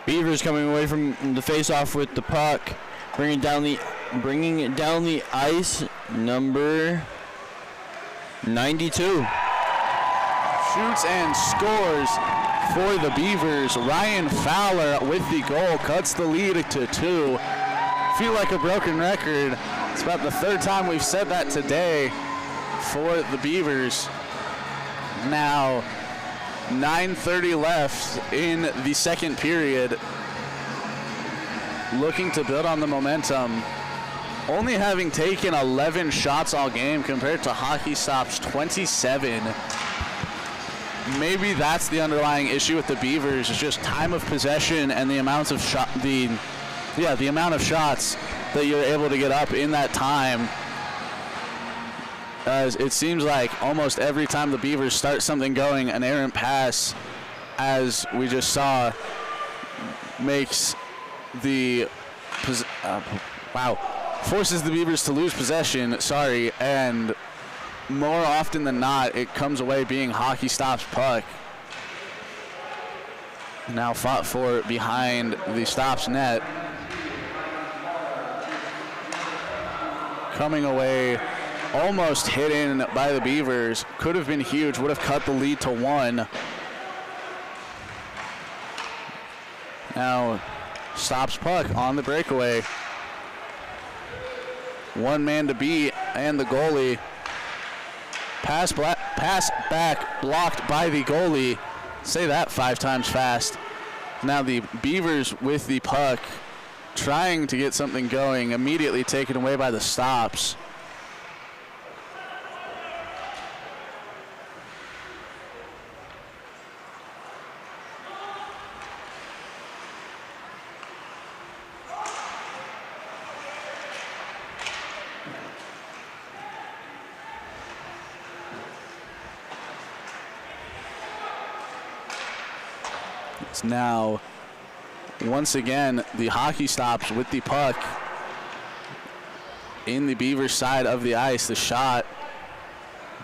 Beavers coming away from the face-off with the puck, bringing it down the ice. Number 92. Shoots and scores for the Beavers. Ryan Fowler with the goal cuts the lead to 2. Feel like a broken record. It's about the third time we've said that today for the Beavers. Now 9:30 left in the second period. Looking to build on the momentum. Only having taken 11 shots all game compared to Hockey Stopz 27. Maybe that's the underlying issue with the Beavers, is just time of possession and the amount of the amount of shots that you're able to get up in that time. As it seems like almost every time the Beavers start something going, an errant pass, as we just saw, makes the forces the Beavers to lose possession, and more often than not, it comes away being Hockey Stopz puck. Now fought for behind the Stopz net. Coming away, almost hidden by the Beavers. Could have been huge, would have cut the lead to 1. Now, Stopz puck on the breakaway. One man to beat, and the goalie. Pass back, blocked by the goalie. Say that 5 times fast. Now the Beavers with the puck, trying to get something going, immediately taken away by the Stopz. It's now, once again, the Hockey Stopz with the puck in the Beavers side of the ice. The shot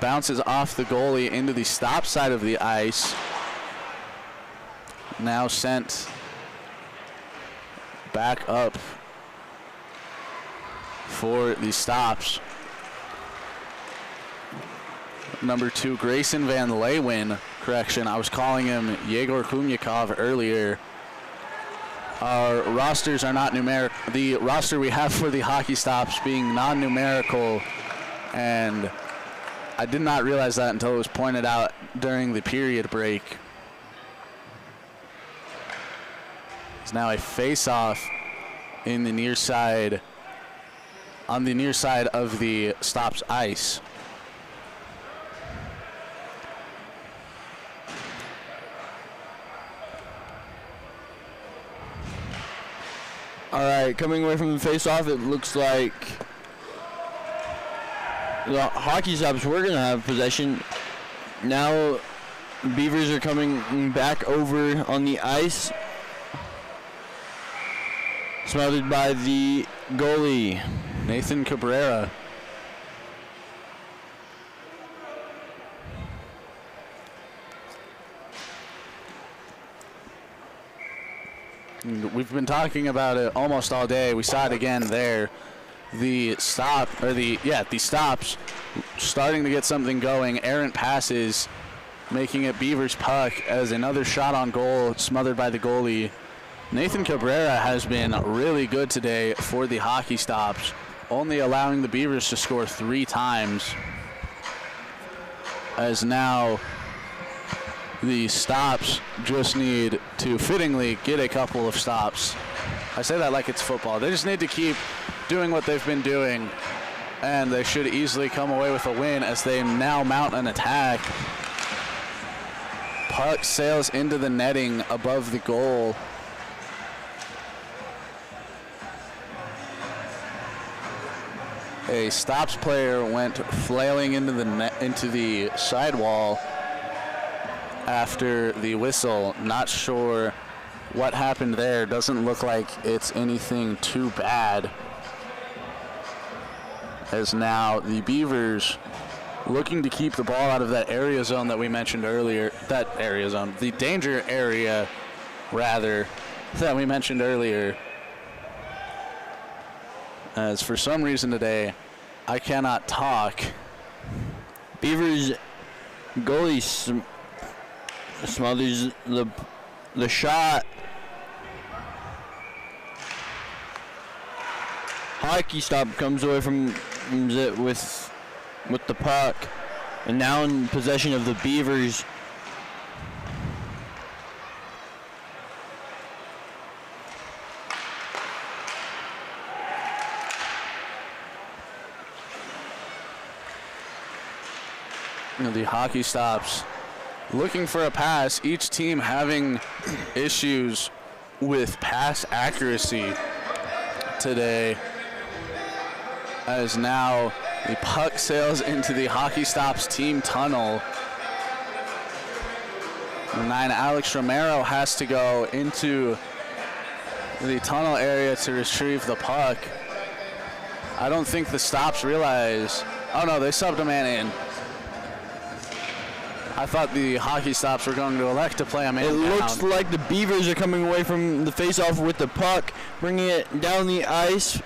bounces off the goalie into the Stopz side of the ice. Now sent back up for the Stopz. Number 2, Grayson Van Leeuwen. Correction, I was calling him Yegor Kumyakov earlier. Our rosters are not numeric. The roster we have for the Hockey Stopz being non-numerical, and I did not realize that until it was pointed out during the period break. It's now a face-off in the near side, on the near side of the Stopz ice. All right, coming away from the face-off, it looks like the Hockey Stopz were going to have possession. Now Beavers are coming back over on the ice. Smothered by the goalie, Nathan Cabrera. We've been talking about it almost all day. We saw it again there. The Stopz starting to get something going. Errant passes, making it Beavers puck as another shot on goal, smothered by the goalie. Nathan Cabrera has been really good today for the Hockey Stopz, only allowing the Beavers to score 3 times. As now the Stopz just need to fittingly get a couple of stops. I say that like it's football. They just need to keep doing what they've been doing, and they should easily come away with a win as they now mount an attack. Puck sails into the netting above the goal. A Stopz player went flailing into the sidewall after the whistle. Not sure what happened there. Doesn't look like it's anything too bad. As now the Beavers looking to keep the ball out of that area zone that we mentioned earlier. That area zone, the danger area rather, that we mentioned earlier. As for some reason today, I cannot talk. Beaver's goalie smothers the shot. Hockey Stop comes away from it with the puck, and now in possession of the Beavers. The Hockey Stops looking for a pass. Each team having issues with pass accuracy today, as now the puck sails into the Hockey Stops team tunnel. 9 Alex Romero has to go into the tunnel area to retrieve the puck. I don't think the Stops realize. Oh no, they subbed a man in. I thought the Hockey Stops were going to elect to play a man down. It looks like the Beavers are coming away from the faceoff with the puck, bringing it down the ice.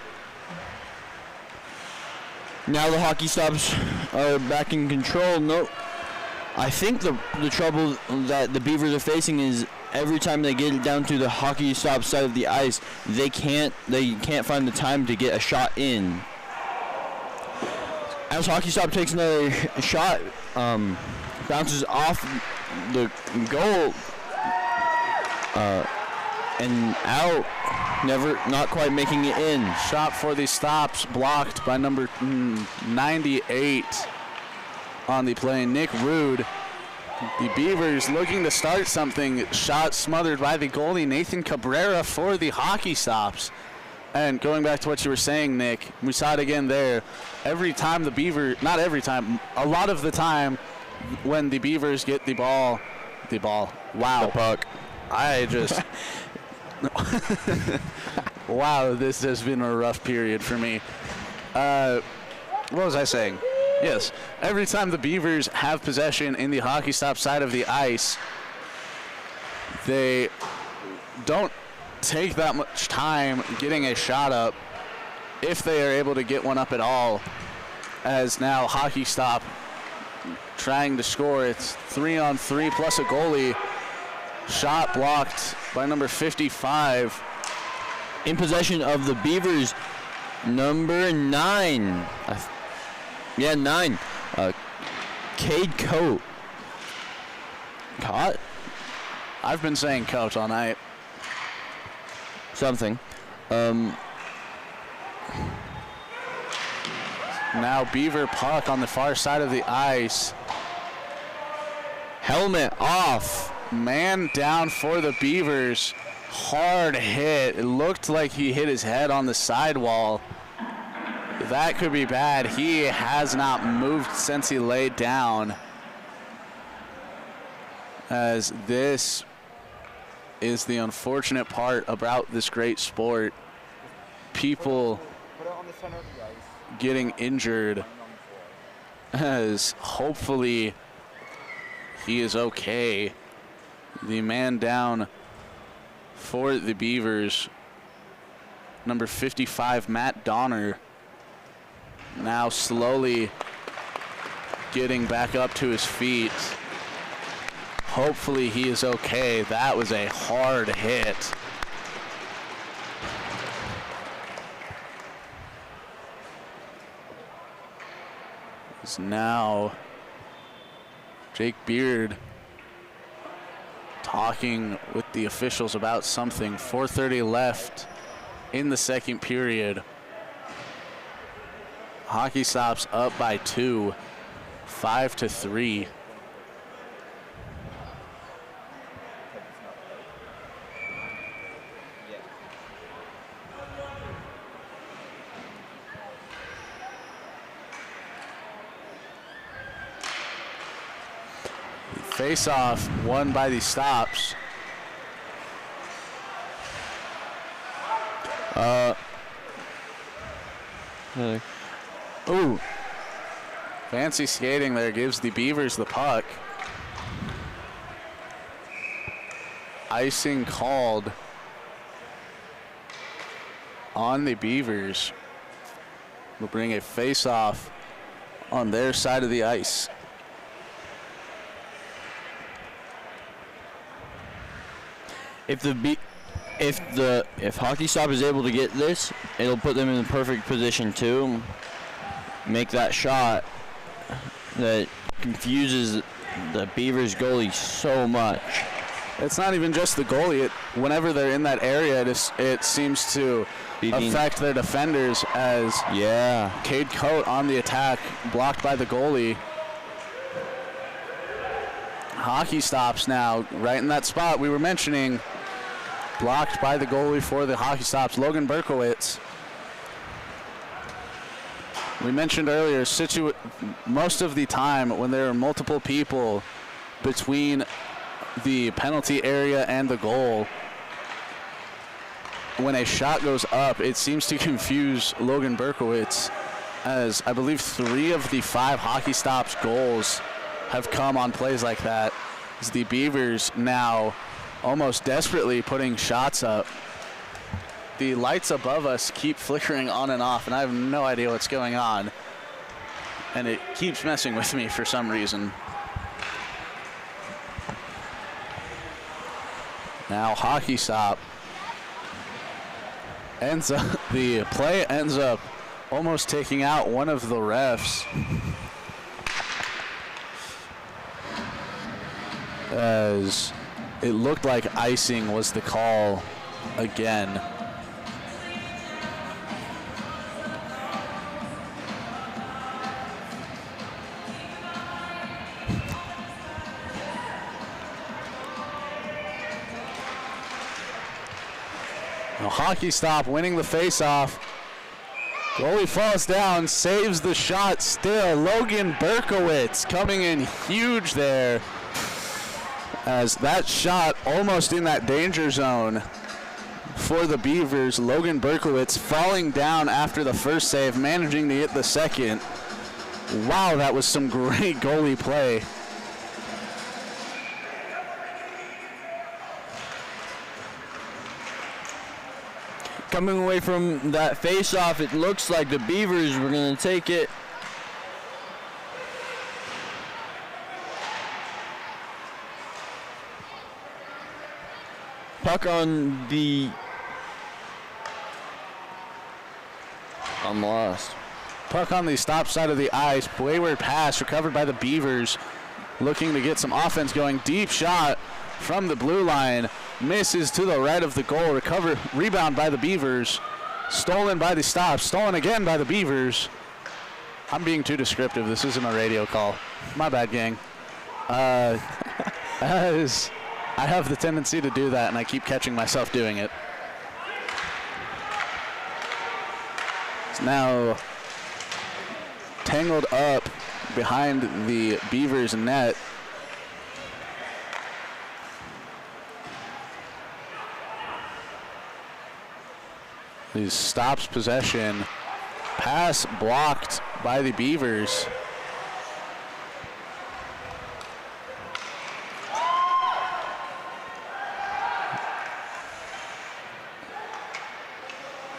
Now the Hockey Stops are back in control. No, I think the trouble that the Beavers are facing is every time they get it down to the Hockey Stop side of the ice, they can't find the time to get a shot in. As Hockey Stop takes another shot, bounces off the goal and out, not quite making it in. Shot for the Stops blocked by number 98 on the play, Nick Rude. The Beavers looking to start something. Shot smothered by the goalie, Nathan Cabrera, for the Hockey Stops. And going back to what you were saying, Nick, we saw it again there. Every time the Beaver, not every time, a lot of the time, when the Beavers get the ball, wow. The puck. I just, wow, this has been a rough period for me. What was I saying? Yes, every time the Beavers have possession in the Hockey Stop side of the ice, they don't take that much time getting a shot up, if they are able to get one up at all, as now Hockey Stop trying to score. It's 3-on-3 plus a goalie. Shot blocked by number 55. In possession of the Beavers, number 9. 9. Cade Coate. Caught? I've been saying Coach all night. Something. Now Beaver puck on the far side of the ice. Helmet off. Man down for the Beavers. Hard hit. It looked like he hit his head on the sidewall. That could be bad. He has not moved since he laid down. As this is the unfortunate part about this great sport. People getting injured, as hopefully he is okay. The man down for the Beavers, number 55, Matt Donner, now slowly getting back up to his feet. Hopefully he is okay. That was a hard hit. Now Jake Beard talking with the officials about something. 4:30 left in the second period. Hockey Stops up by 2, 5-3. Face-off won by the Stops. Ooh. Fancy skating there gives the Beavers the puck. Icing called on the Beavers will bring a face-off on their side of the ice. If Hockey Stop is able to get this, it'll put them in the perfect position to make that shot that confuses the Beavers goalie so much. It's not even just the goalie. Whenever they're in that area, it seems to affect their defenders as Cade Coate on the attack, blocked by the goalie. Hockey Stops now right in that spot we were mentioning, blocked by the goalie for the Hockey Stops, Logan Berkowitz. We mentioned earlier, most of the time when there are multiple people between the penalty area and the goal, when a shot goes up, it seems to confuse Logan Berkowitz, as I believe 3 of the 5 Hockey Stops goals have come on plays like that. As the Beavers now almost desperately putting shots up. The lights above us keep flickering on and off, and I have no idea what's going on. And it keeps messing with me for some reason. Now Hockey Stop the play ends up almost taking out one of the refs, as it looked like icing was the call again. Now Hockey Stop winning the face-off. Goalie falls down, saves the shot still. Logan Berkowitz coming in huge there, as that shot almost in that danger zone for the Beavers. Logan Berkowitz falling down after the first save, managing to hit the second. Wow, that was some great goalie play. Coming away from that face-off, it looks like the Beavers were going to take it. Puck on the... I'm lost. Puck on the Stop side of the ice. Wayward pass recovered by the Beavers, looking to get some offense going. Deep shot from the blue line. Misses to the right of the goal. Rebound by the Beavers. Stolen by the Stop. Stolen again by the Beavers. I'm being too descriptive. This isn't a radio call. My bad, gang. As I have the tendency to do that, and I keep catching myself doing it. It's now tangled up behind the Beavers net. The Stops possession. Pass blocked by the Beavers.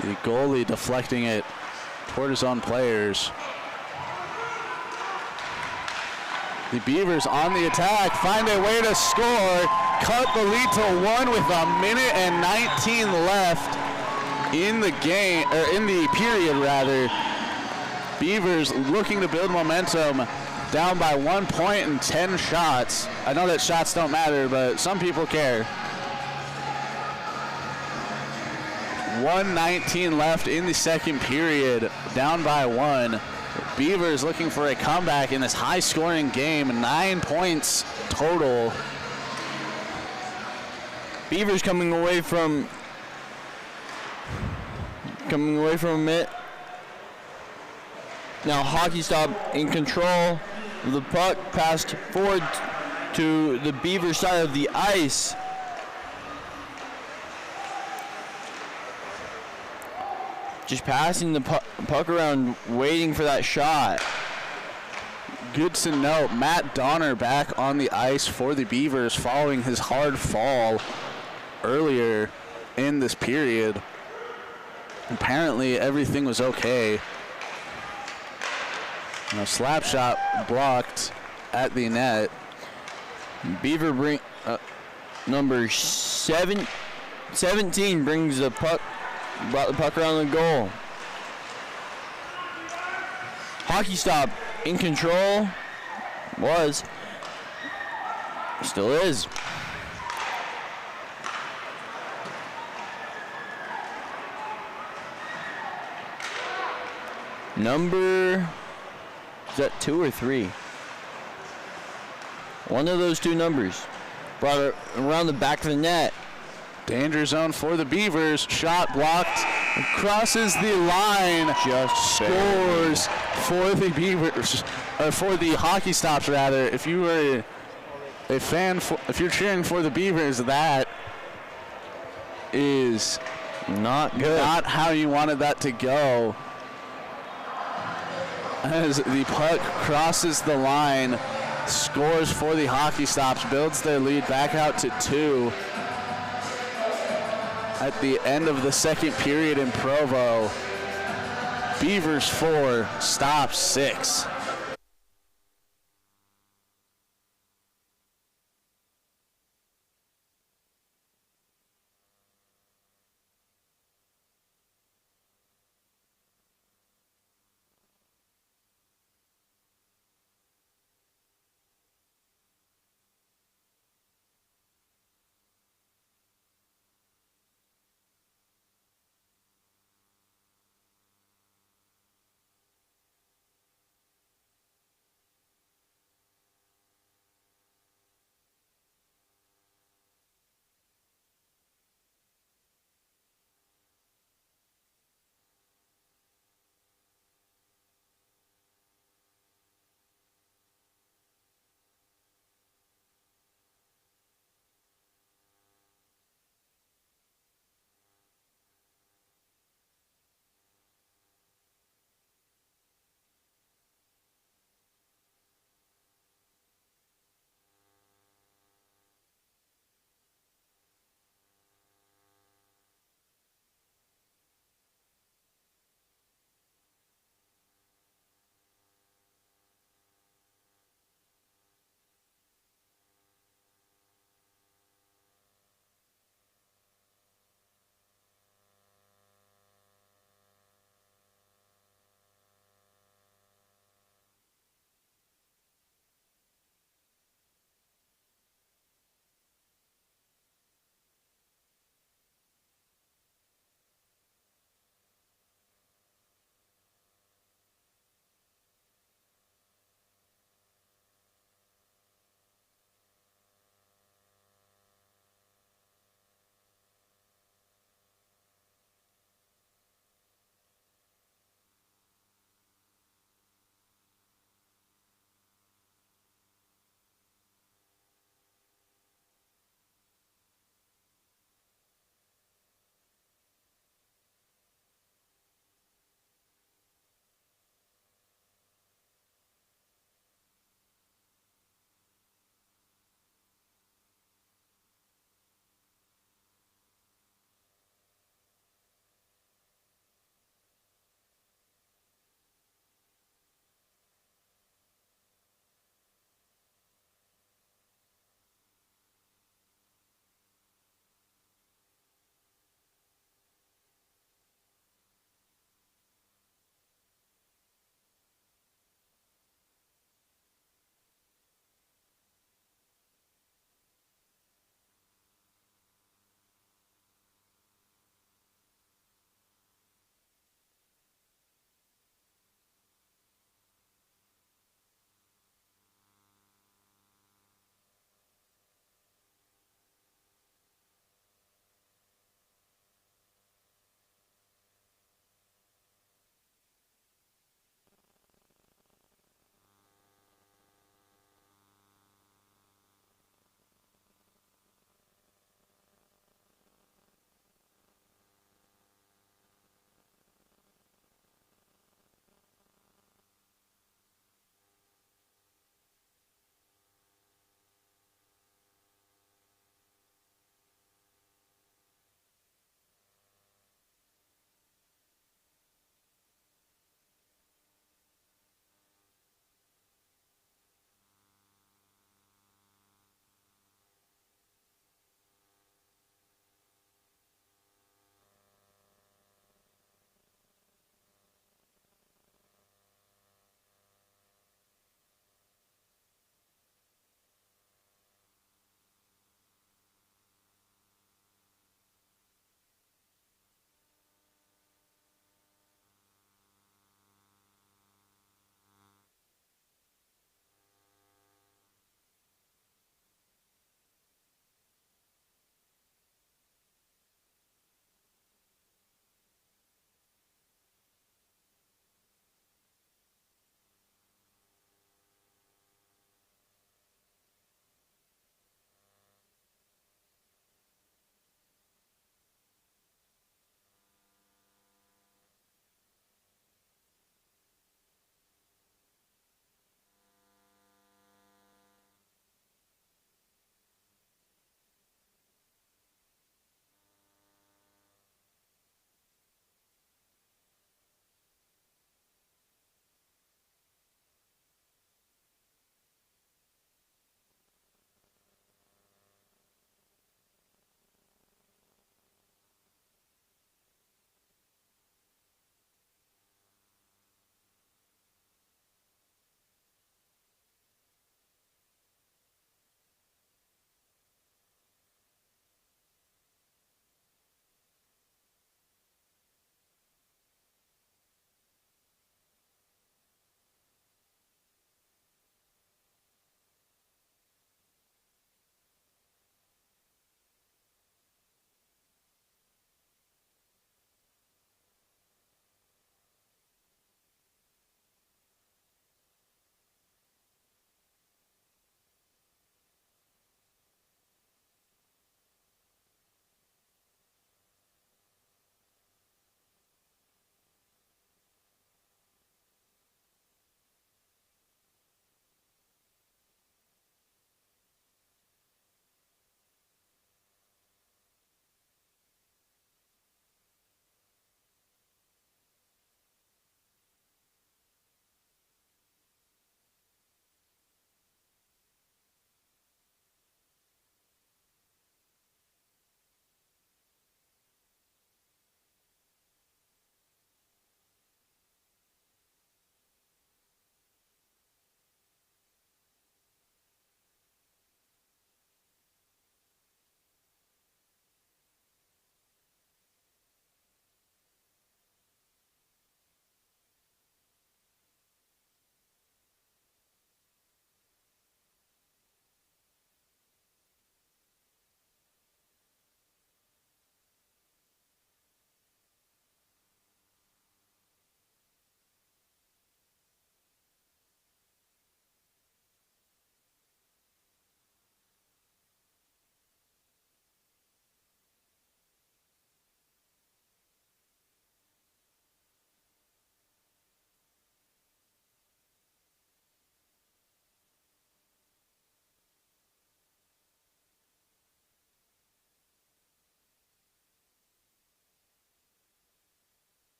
The goalie deflecting it toward his own players. The Beavers on the attack, find a way to score. Cut the lead to 1 with 1:19 left in the game, or in the period rather. Beavers looking to build momentum, down by 1 point and 10 shots. I know that shots don't matter, but some people care. 1:19 left in the second period, down by 1. Beavers looking for a comeback in this high-scoring game. 9 points total. Beavers coming away from it. Now Hockey Stop in control of the puck, passed forward to the Beaver side of the ice. Just passing the puck around, waiting for that shot. Good to note, Matt Donner back on the ice for the Beavers following his hard fall earlier in this period. apparently everything was okay. A slap shot blocked at the net. Beaver number 17 brings the puck, brought the puck around the goal. Hockey Stop in control, still is. Number, is that 2 or 3? One of those two numbers. Brought it around the back of the net. Danger zone for the Beavers. Shot blocked. Crosses the line. Just scores for the Beavers, or for the Hockey Stops rather. If you were a fan, if you're cheering for the Beavers, that is not good. Not how you wanted that to go. As the puck crosses the line, scores for the Hockey Stops, builds their lead back out to 2. At the end of the second period in Provo, Beavers 4, Stopz 6.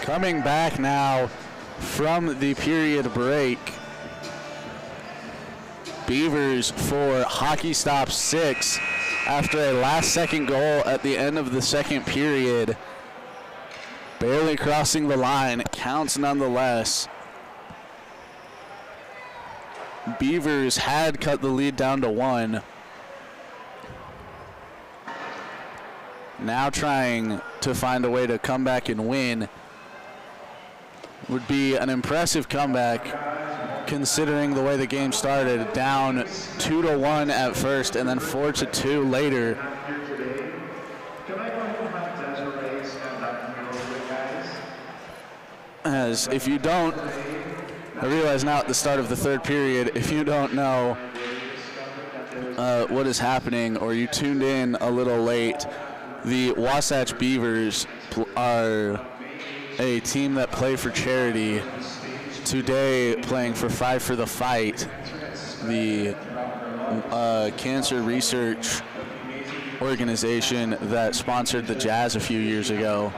Coming back now from the period break. Beavers for Hockey Stopz 6 after a last-second goal at the end of the second period. Barely crossing the line, counts nonetheless. Beavers had cut the lead down to 1. Now trying to find a way to come back and win. Would be an impressive comeback considering the way the game started. Down 2-1 at first and then 4-2 later. As if you don't, I realize now at the start of the third period, if you don't know what is happening or you tuned in a little late, the Wasatch Beavers are a team that play for charity. Today playing for Five for the Fight, the cancer research organization that sponsored the Jazz a few years ago.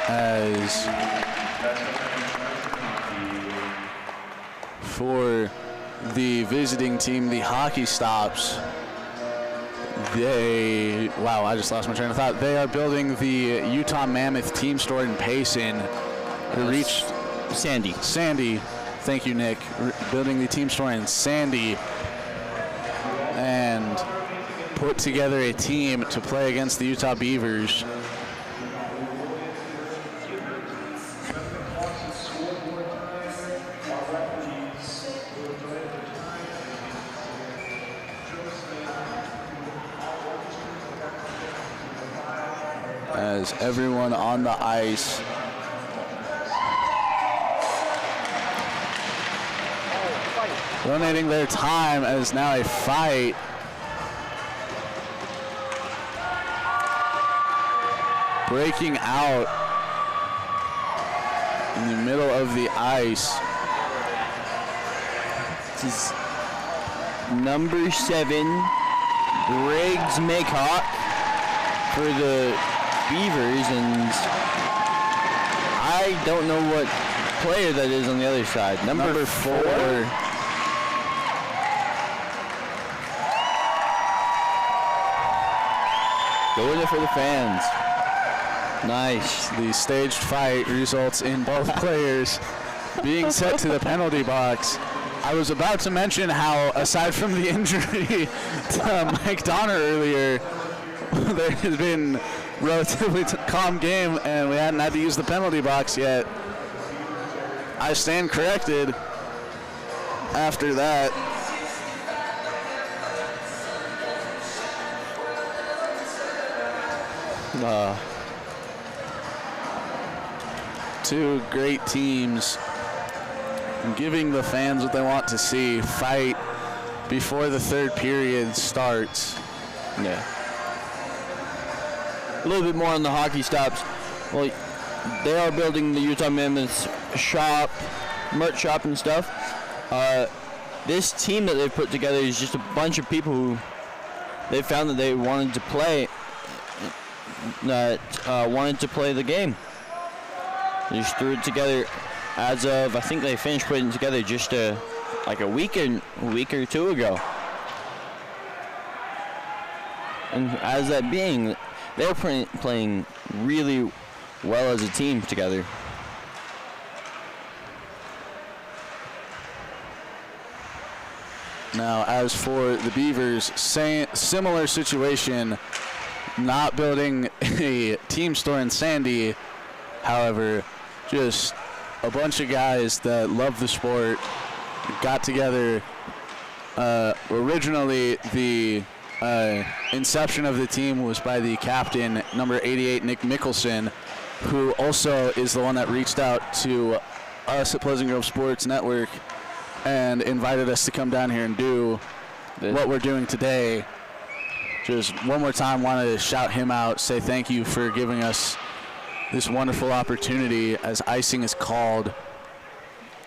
As for the visiting team, the Hockey Stopz, wow, I just lost my train of thought. They are building the Utah Mammoth team store in Payson to reach Sandy. Thank you, Nick. Building the team store in Sandy and put together a team to play against the Utah Beavers. As everyone on the ice donating their time, as now a fight breaking out in the middle of the ice. This is number 7, Briggs Maycock for the Beavers, and I don't know what player that is on the other side. Number 4. Going there for the fans. Nice. The staged fight results in both players being sent to the penalty box. I was about to mention how, aside from the injury to Mike Donner earlier, there has been relatively calm game, and we hadn't had to use the penalty box yet. I stand corrected after that. Two great teams giving the fans what they want to see. Fight before the third period starts. Yeah. A little bit more on the Hockey Stopz. Well, they are building the Utah Mammoths shop, merch shop and stuff. This team that they've put together is just a bunch of people who they found that they wanted to play, wanted to play the game. They just threw it together as of, I think they finished putting it together just like a week or two ago. And as that being, they're playing really well as a team together. Now, as for the Beavers, similar situation, not building a team store in Sandy. However, just a bunch of guys that love the sport got together. Originally, the inception of the team was by the captain, number 88, Nick Mickelson, who also is the one that reached out to us at Pleasant Grove Sports Network and invited us to come down here and do what we're doing today. Just one more time, wanted to shout him out, say thank you for giving us this wonderful opportunity as icing is called.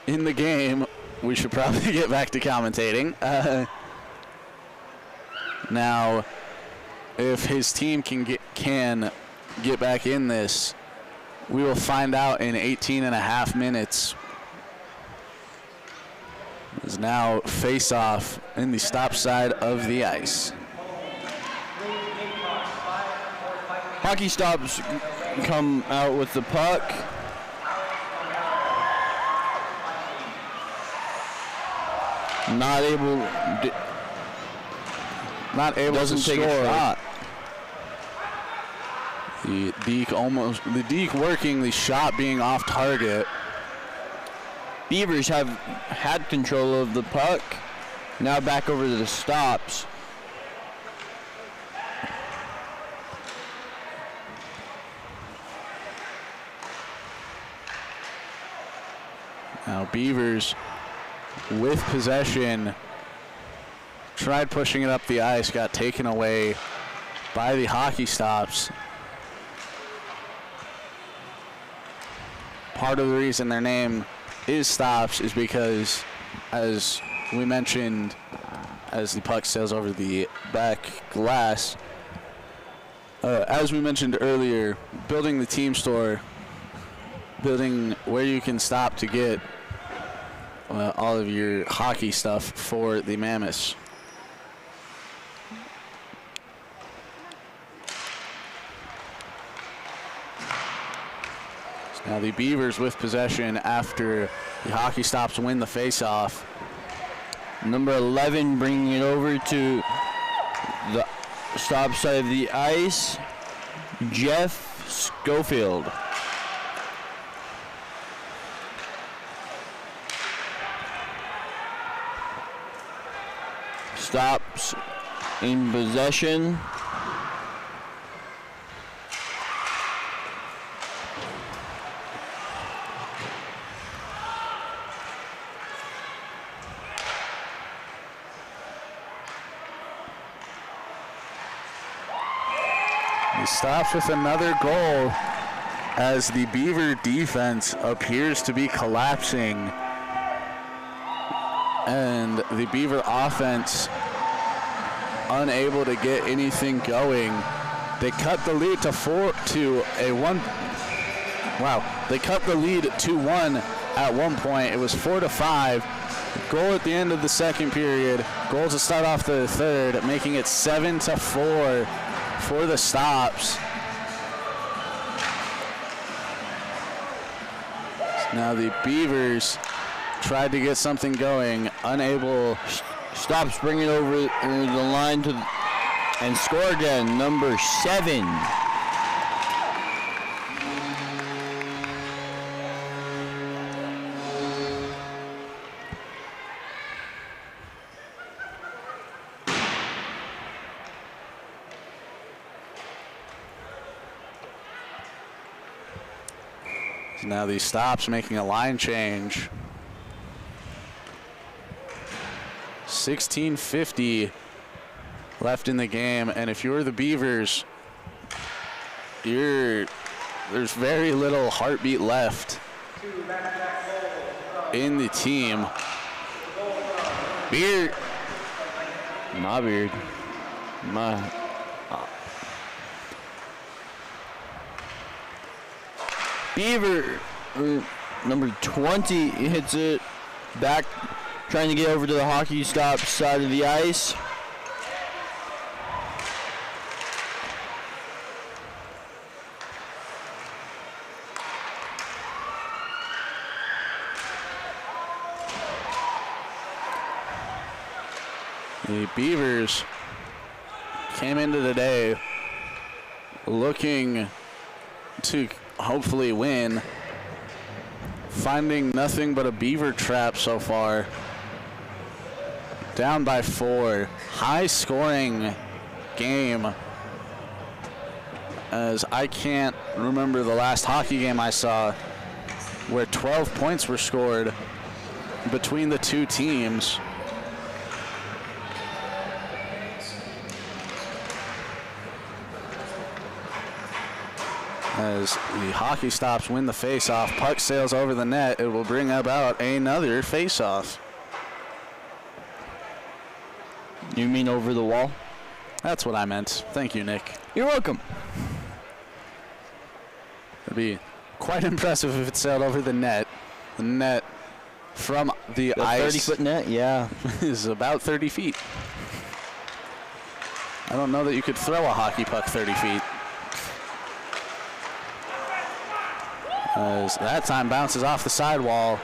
in the game. We should probably get back to commentating. Now, if his team can get back in this, we will find out in 18 and a half minutes. Is now face off in the Stopz side of the ice. Hockey Stopz come out with the puck. Not able Doesn't to take score. a shot. The Deke working, the shot being off target. Beavers have had control of the puck. Now back over to the Stopz. Now Beavers with possession tried pushing it up the ice, got taken away by the Hockey Stopz. Part of the reason their name is Stopz is because, as we mentioned, as the puck sails over the back glass, as we mentioned earlier, building the team store, building where you can stop to get all of your hockey stuff for the Mammoths. Now the Beavers with possession after the Hockey Stopz win the faceoff. Number 11 bringing it over to the Stopz side of the ice, Jeff Schofield. Stopz in possession. He stops with another goal as the Beaver defense appears to be collapsing. And the Beaver offense unable to get anything going. They cut the lead to 2-1 at one point. It was 4-5. Goal at the end of the second period. Goal to start off the third, making it 7-4 for the Stopz. Now the Beavers tried to get something going, unable. Stopz bring it over the line and score again, number 7. Now the Stopz making a line change. 16:50 left in the game, and if you're the Beavers, there's very little heartbeat left in the team. Beard. Beaver, number 20, hits it back, trying to get over to the Hockey Stopz side of the ice. The Beavers came into the day looking to hopefully win, finding nothing but a Beaver trap so far. Down by 4. High scoring game, as I can't remember the last hockey game I saw where 12 points were scored between the two teams. As the Hockey Stopz win the face-off, puck sails over the net. It will bring about another face-off. You mean over the wall? That's what I meant. Thank you, Nick. You're welcome. It'd be quite impressive if it sailed over the net. The net from the ice 30-foot net, yeah. is about 30 feet. I don't know that you could throw a hockey puck 30 feet. As that time bounces off the sidewall.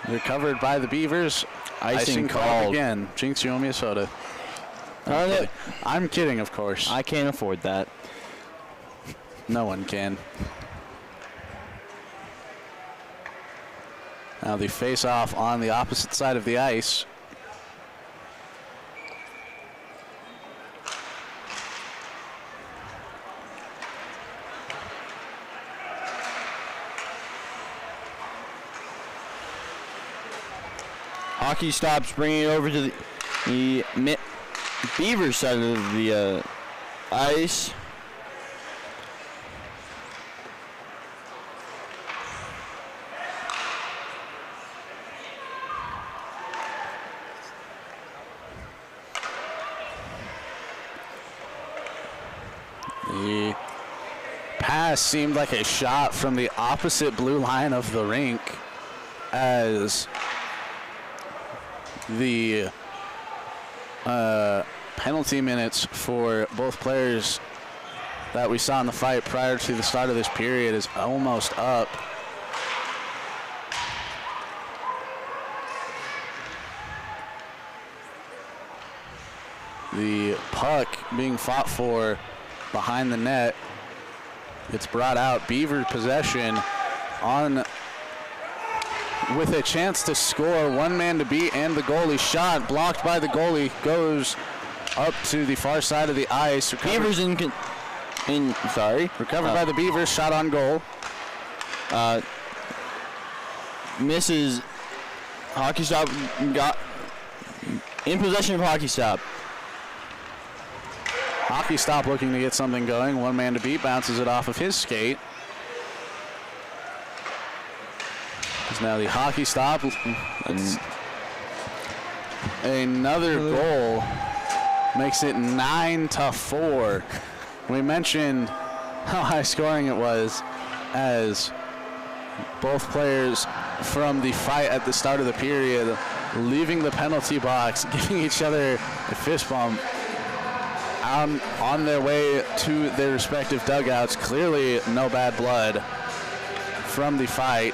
Recovered by the Beavers. Icing called again. Jinx, you owe me a soda. I'm kidding, of course. I can't afford that. No one can. Now the face-off on the opposite side of the ice. Hockey Stopz bringing it over to the Beaver side of the ice. The pass seemed like a shot from the opposite blue line of the rink as the penalty minutes for both players that we saw in the fight prior to the start of this period is almost up. The puck being fought for behind the net. It's brought out. Beaver possession on with a chance to score. One man to beat and the goalie shot blocked by the goalie goes up to the far side of the ice. Beavers recovered by the Beavers. Shot on goal. Misses. Hockey Stop got in possession of Hockey Stop. Hockey Stop looking to get something going. One man to beat, bounces it off of his skate. It's now the Hockey Stop. It's another goal makes it 9-4. We mentioned how high scoring it was as both players from the fight at the start of the period leaving the penalty box, giving each other a fist bump on their way to their respective dugouts. Clearly no bad blood from the fight.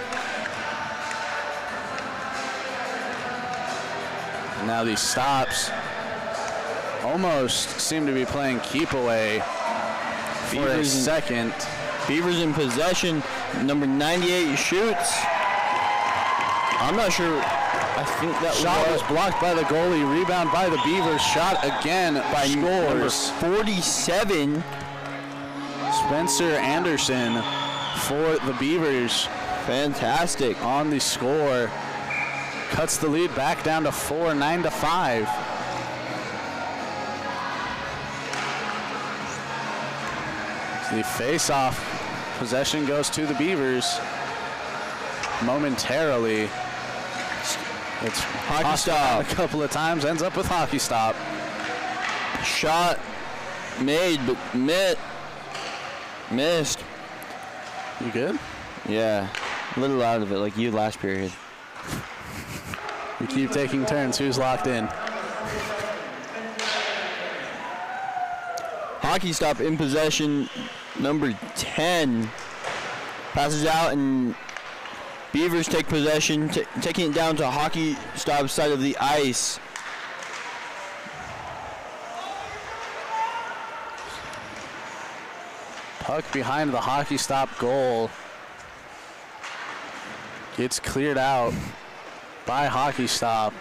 Now the Stopz almost seem to be playing keep away for a second. Beavers in possession. Number 98 shoots. I'm not sure. I think that shot was blocked by the goalie. Rebound by the Beavers. Shot again by scores. Number 47. Spencer Anderson for the Beavers. Fantastic. On the score. Cuts the lead back down to 4, 9-5. The face-off possession goes to the Beavers momentarily. It's Hockey Stop a couple of times, ends up with Hockey Stop. Shot made, but missed. You good? Yeah, a little out of it, like you last period. We keep taking turns. Who's locked in? Hockey Stop in possession. Number 10 passes out, and Beavers take possession, taking it down to Hockey Stop's side of the ice. Puck behind the Hockey Stop goal. Gets cleared out by Hockey Stop.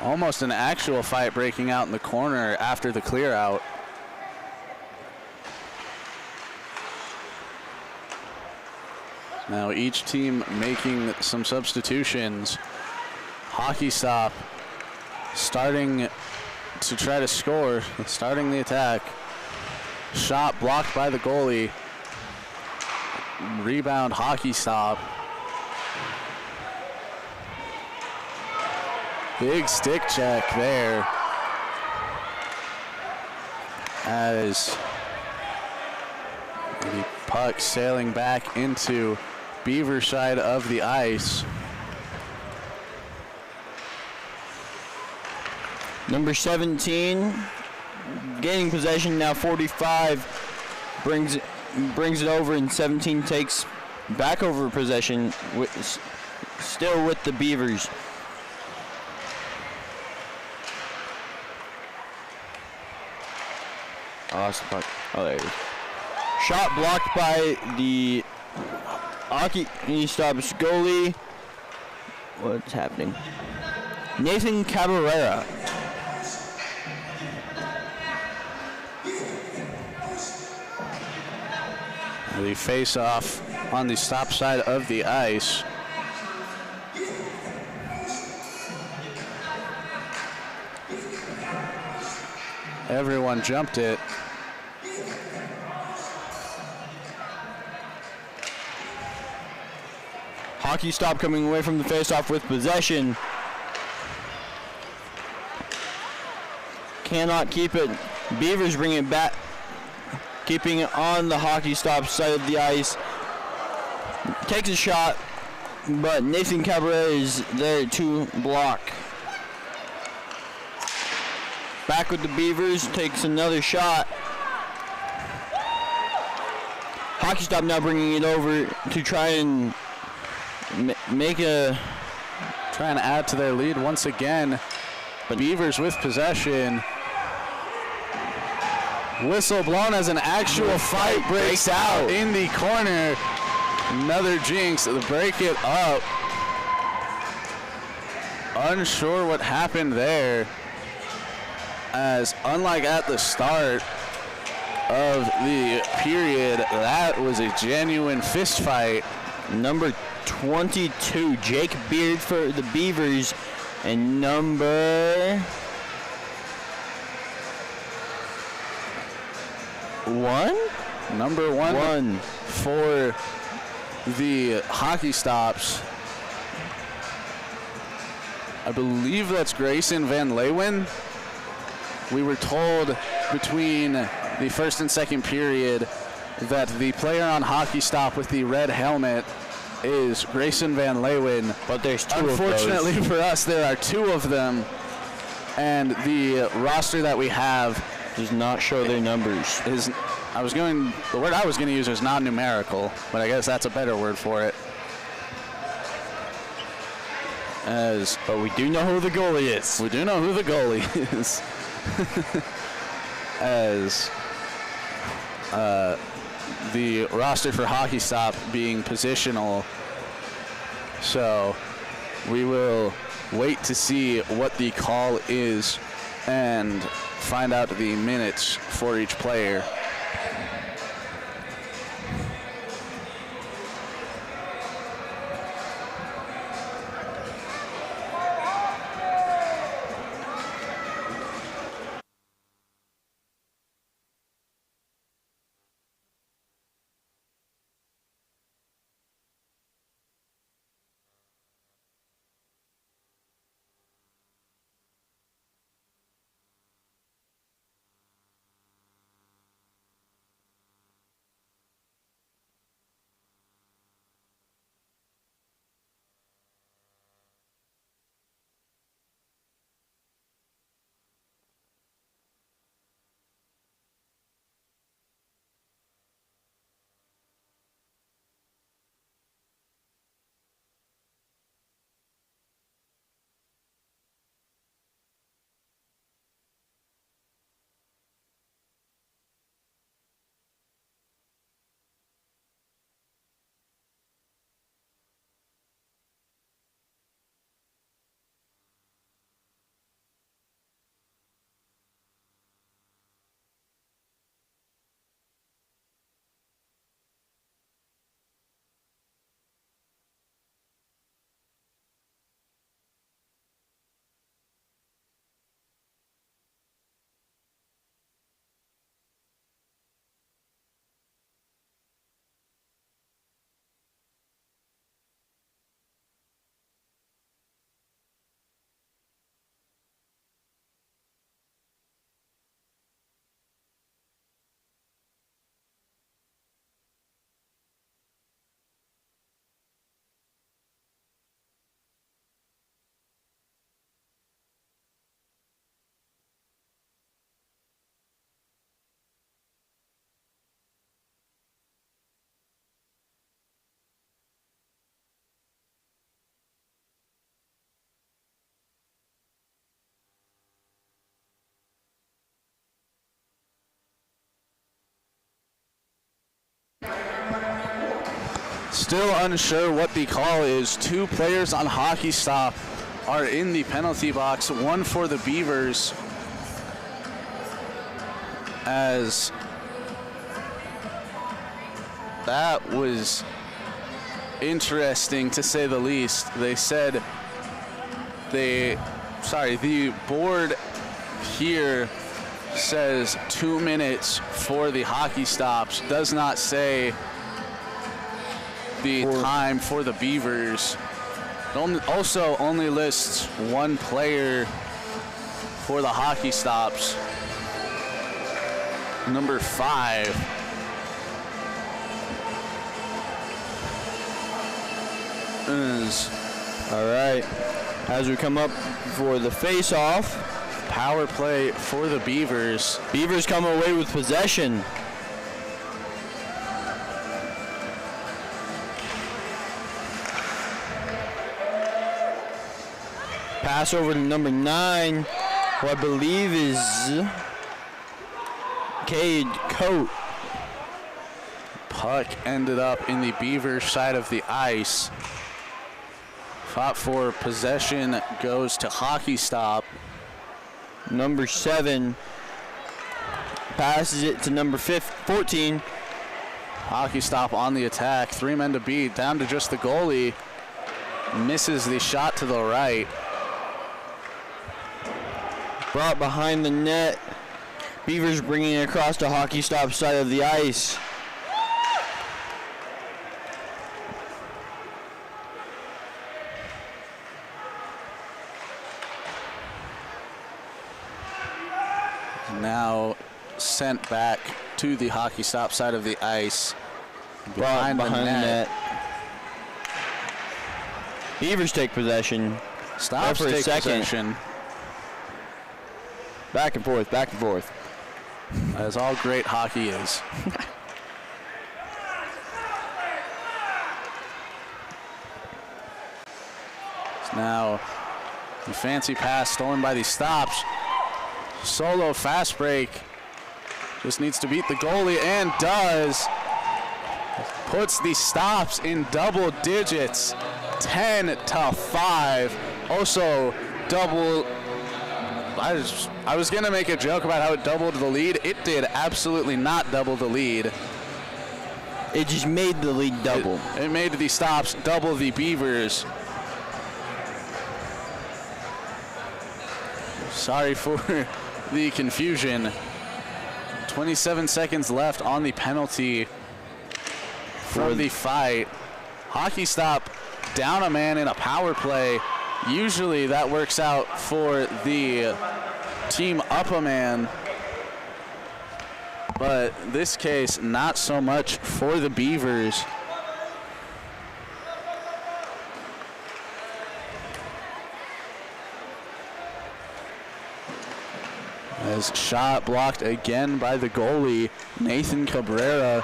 Almost an actual fight breaking out in the corner after the clear out. Now each team making some substitutions. Hockey Stop starting to try to score, starting the attack. Shot blocked by the goalie. Rebound, hockey stop. Big stick check there. As the puck sailing back into Beaver side of the ice. Number 17 gaining possession now. 45 brings it over, and 17 takes back over possession still with the Beavers. Oh, there it is. Shot blocked by the Hockey Stopz goalie. What's happening? Nathan Cabrera. The face-off on the Stopz side of the ice. Everyone jumped it. Hockey Stop coming away from the face-off with possession. Cannot keep it. Beavers bring it back. Keeping it on the Hockey Stop side of the ice. Takes a shot, but Nathan Cabrera is there to block. Back with the Beavers, takes another shot. Hockey Stop now bringing it over to try and try and add to their lead once again. But Beavers with possession. Whistle blown as an actual fight breaks out in the corner. Another jinx to break it up. Unsure what happened there, as unlike at the start of the period, that was a genuine fist fight. Number 22, Jake Beard for the Beavers, and number 1? Number one for the Hockey Stops. I believe that's Grayson Van Leeuwen. We were told between the first and second period that the player on Hockey Stop with the red helmet is Grayson Van Leeuwen. But there's two Unfortunately of those. for us, there are two of them, and the roster that we have Does not show their numbers. the word I was going to use is non-numerical, but I guess that's a better word for it. But we do know who the goalie is. We do know who the goalie is. As the roster for Hockey Stop being positional. So we will wait to see what the call is and find out the minutes for each player. Still unsure what the call is. 2 players on Hockey Stop are in the penalty box. 1 for the Beavers. As that was interesting to say the least. They said the board here says 2 minutes for the Hockey Stops. Does not say the time for the Beavers. Also only lists 1 player for the Hockey Stops. Number 5. All right. As we come up for the face-off, Power play for the Beavers. Beavers come away with possession. Pass over to number 9, who I believe is Cade Coate. Puck ended up in the Beavers side of the ice. Fought for possession, goes to Hockey Stop. Number 7 passes it to number 14. Hockey Stop on the attack. 3 men to beat, down to just the goalie. Misses the shot to the right. Brought behind the net. Beavers bringing it across to Hockey Stop side of the ice. Now sent back to the Hockey Stop side of the ice. Behind the net. Beavers take possession. Stopz for a take second. possession. Back and forth, back and forth. As all great hockey is. Now, the fancy pass stolen by the Stopz. Solo fast break. Just needs to beat the goalie and does. Puts the Stopz in double digits. 10-5. Also double. I was going to make a joke about how it doubled the lead. It did absolutely not double the lead. It just made the lead double. It made the Stopz double the Beavers. Sorry for the confusion. 27 seconds left on the penalty for the fight. Hockey Stop down a man in a power play. Usually that works out for the team up a man. But this case, not so much for the Beavers. As shot blocked again by the goalie, Nathan Cabrera,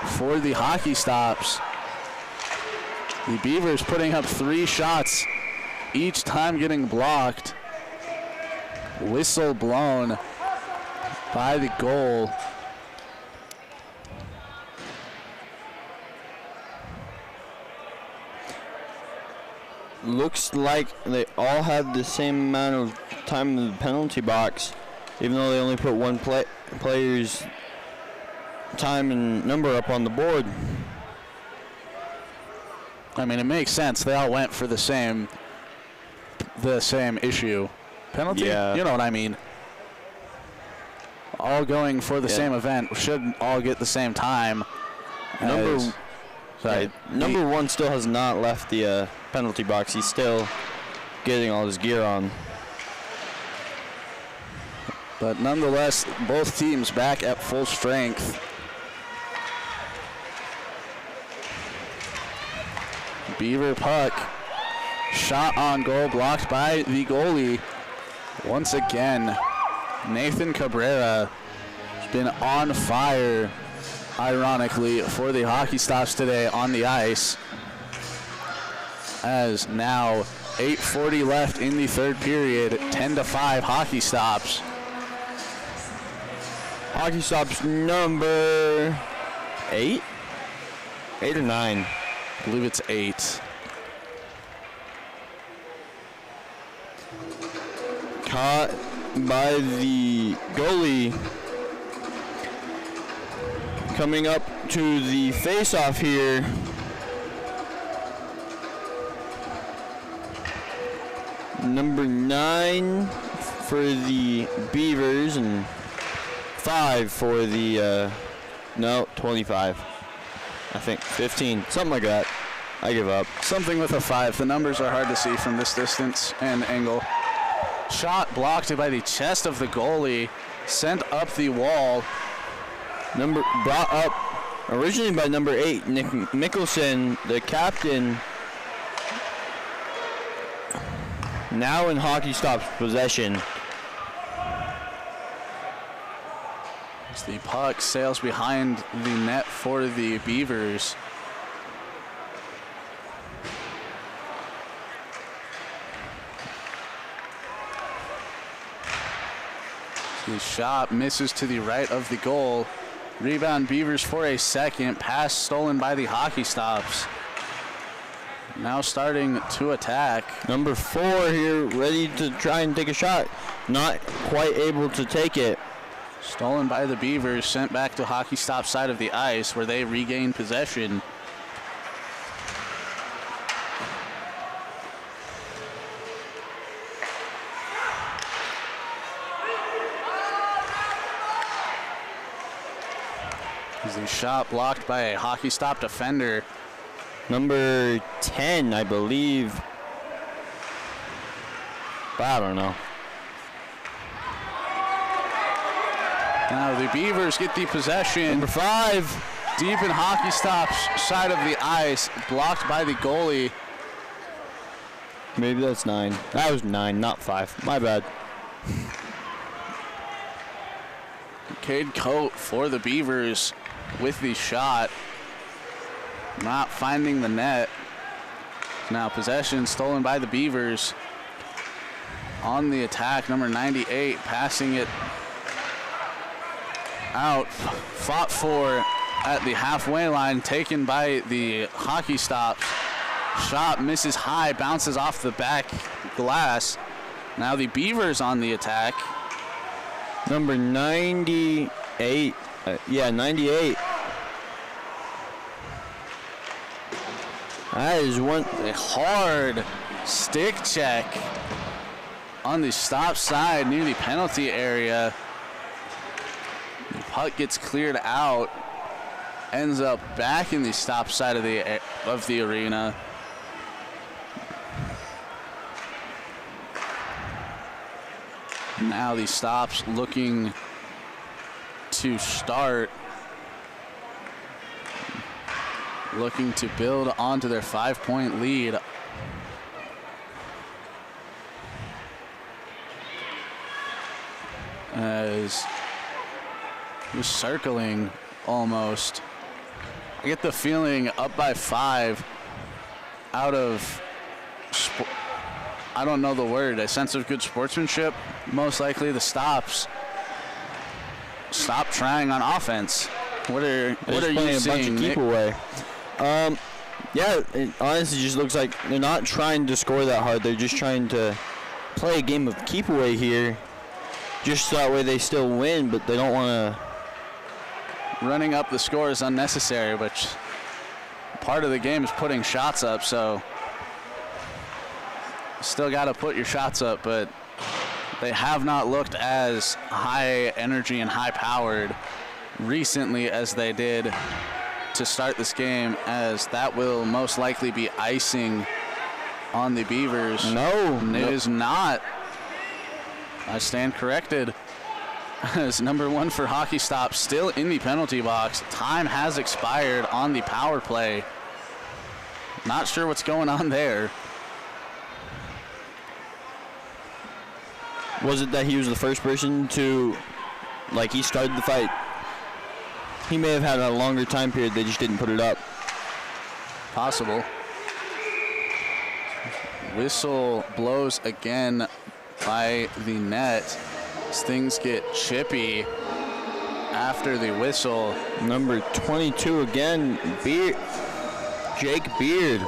for the Hockey Stops. The Beavers putting up 3 shots, each time getting blocked. Whistle blown by the goal. Looks like they all had the same amount of time in the penalty box, even though they only put one player's time and number up on the board. I mean, it makes sense. They all went for the same issue. Penalty? Yeah. You know what I mean. All going for the same event. Should all get the same time. Number 1 still has not left the penalty box. He's still getting all his gear on. But nonetheless, both teams back at full strength. Beaver puck. Shot on goal, blocked by the goalie. Once again, Nathan Cabrera has been on fire, ironically, for the Hockey Stops today on the ice. As now 8:40 left in the third period, 10-5 Hockey Stops. Hockey Stops number 8? 8 or 9? I believe it's 8. Caught by the goalie. Coming up to the face-off here. Number 9 for the Beavers and 5 for the, no, 25. I think 15, something like that. I give up. Something with a 5. The numbers are hard to see from this distance and angle. Shot blocked by the chest of the goalie, sent up the wall. Brought up originally by number 8, Nick Mickelson, the captain. Now in Hockey Stopz possession. As the puck sails behind the net for the Beavers. The shot misses to the right of the goal. Rebound Beavers for a second. Pass stolen by the Hockey Stopz. Now starting to attack. Number 4 here, ready to try and take a shot. Not quite able to take it. Stolen by the Beavers, sent back to Hockey Stopz side of the ice where they regain possession. As the shot blocked by a Hockey Stop defender. Number 10, I believe. But I don't know. Now the Beavers get the possession. Number 5. Deep in Hockey Stop's side of the ice, blocked by the goalie. Maybe that's 9. That was 9, not 5. My bad. Cade Coate for the Beavers with the shot. Not finding the net. Now possession stolen by the Beavers. On the attack, number 98 passing it out. Fought for at the halfway line, taken by the Hockey Stopz. Shot misses high, bounces off the back glass. Now the Beavers on the attack. Number 98. 98. That is a hard stick check on the Stop side near the penalty area. The puck gets cleared out, ends up back in the Stop side of the arena. Now the Stopz looking to start, looking to build onto their 5-point lead. As just circling almost. I get the feeling up by 5 out of, I don't know the word, a sense of good sportsmanship. Most likely the Stopz stop trying on offense. What are you seeing, Nick? Keep away. Yeah, it honestly just looks like they're not trying to score that hard. They're just trying to play a game of keep away here. Just that way they still win, but they don't want to. Running up the score is unnecessary, but part of the game is putting shots up, so still got to put your shots up, but they have not looked as high energy and high powered recently as they did to start this game, as that will most likely be icing on the Beavers. No, it is not. I stand corrected. As number 1 for Hockey Stop still in the penalty box. Time has expired on the power play. Not sure what's going on there. Was it that he was the first person to, like, he started the fight? He may have had a longer time period, they just didn't put it up. Possible. Whistle blows again by the net. As things get chippy after the whistle. Number 22 again, Jake Beard.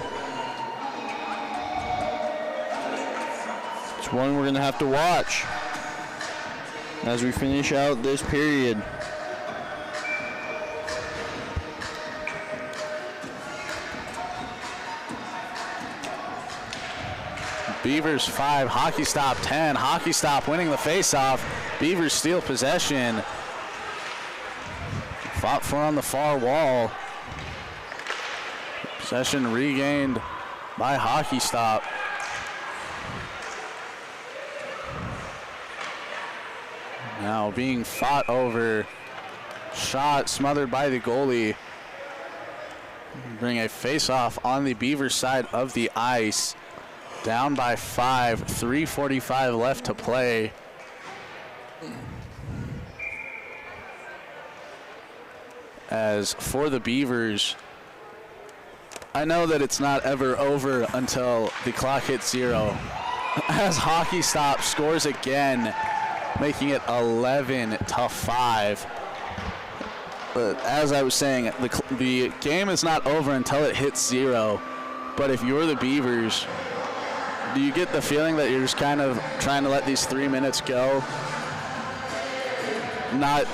It's one we're going to have to watch as we finish out this period. Beavers 5, Hockey Stop 10. Hockey Stop winning the faceoff. Beavers steal possession. Fought for on the far wall. Possession regained by Hockey Stop. Now being fought over. Shot smothered by the goalie. Bring a face-off on the Beavers side of the ice. Down by 5, 3:45 left to play. As for the Beavers, I know that it's not ever over until the clock hits 0. As Hockey Stop scores again, making it 11-5. But as I was saying, the game is not over until it hits 0. But if you're the Beavers, do you get the feeling that you're just kind of trying to let these 3 minutes go? Not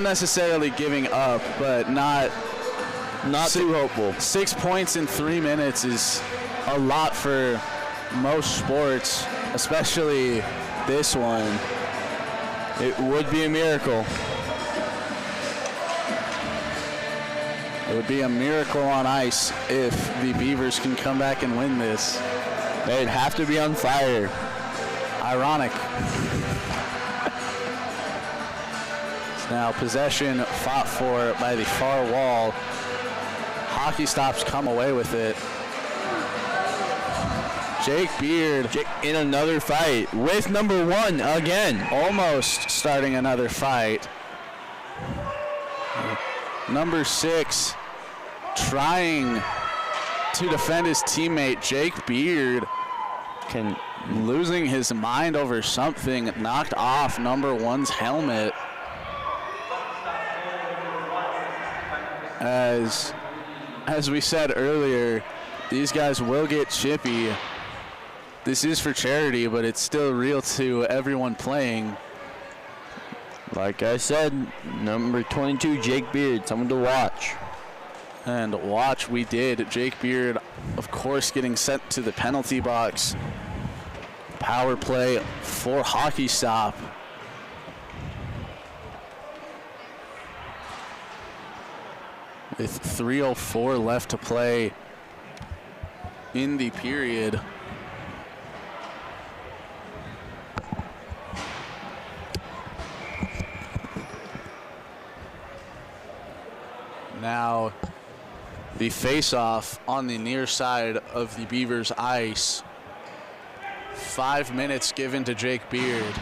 necessarily giving up, but not too hopeful. 6 points in 3 minutes is a lot for most sports, especially this one. It would be a miracle. It would be a miracle on ice if the Beavers can come back and win this. They'd have to be on fire. Ironic. Now possession fought for by the far wall. Hockey Stops come away with it. Jake Beard In another fight with number 1 again. almost starting another fight. Number 6 trying to defend his teammate. Jake Beard losing his mind over something, knocked off number 1's helmet. As we said earlier, these guys will get chippy. This is for charity, but it's still real to everyone playing. Like I said, number 22, Jake Beard, someone to watch. And watch we did. Jake Beard, of course, getting sent to the penalty box. Power play for Hockey Stop. With 3:04 left to play in the period. Now, the face-off on the near side of the Beavers' ice. 5 minutes given to Jake Beard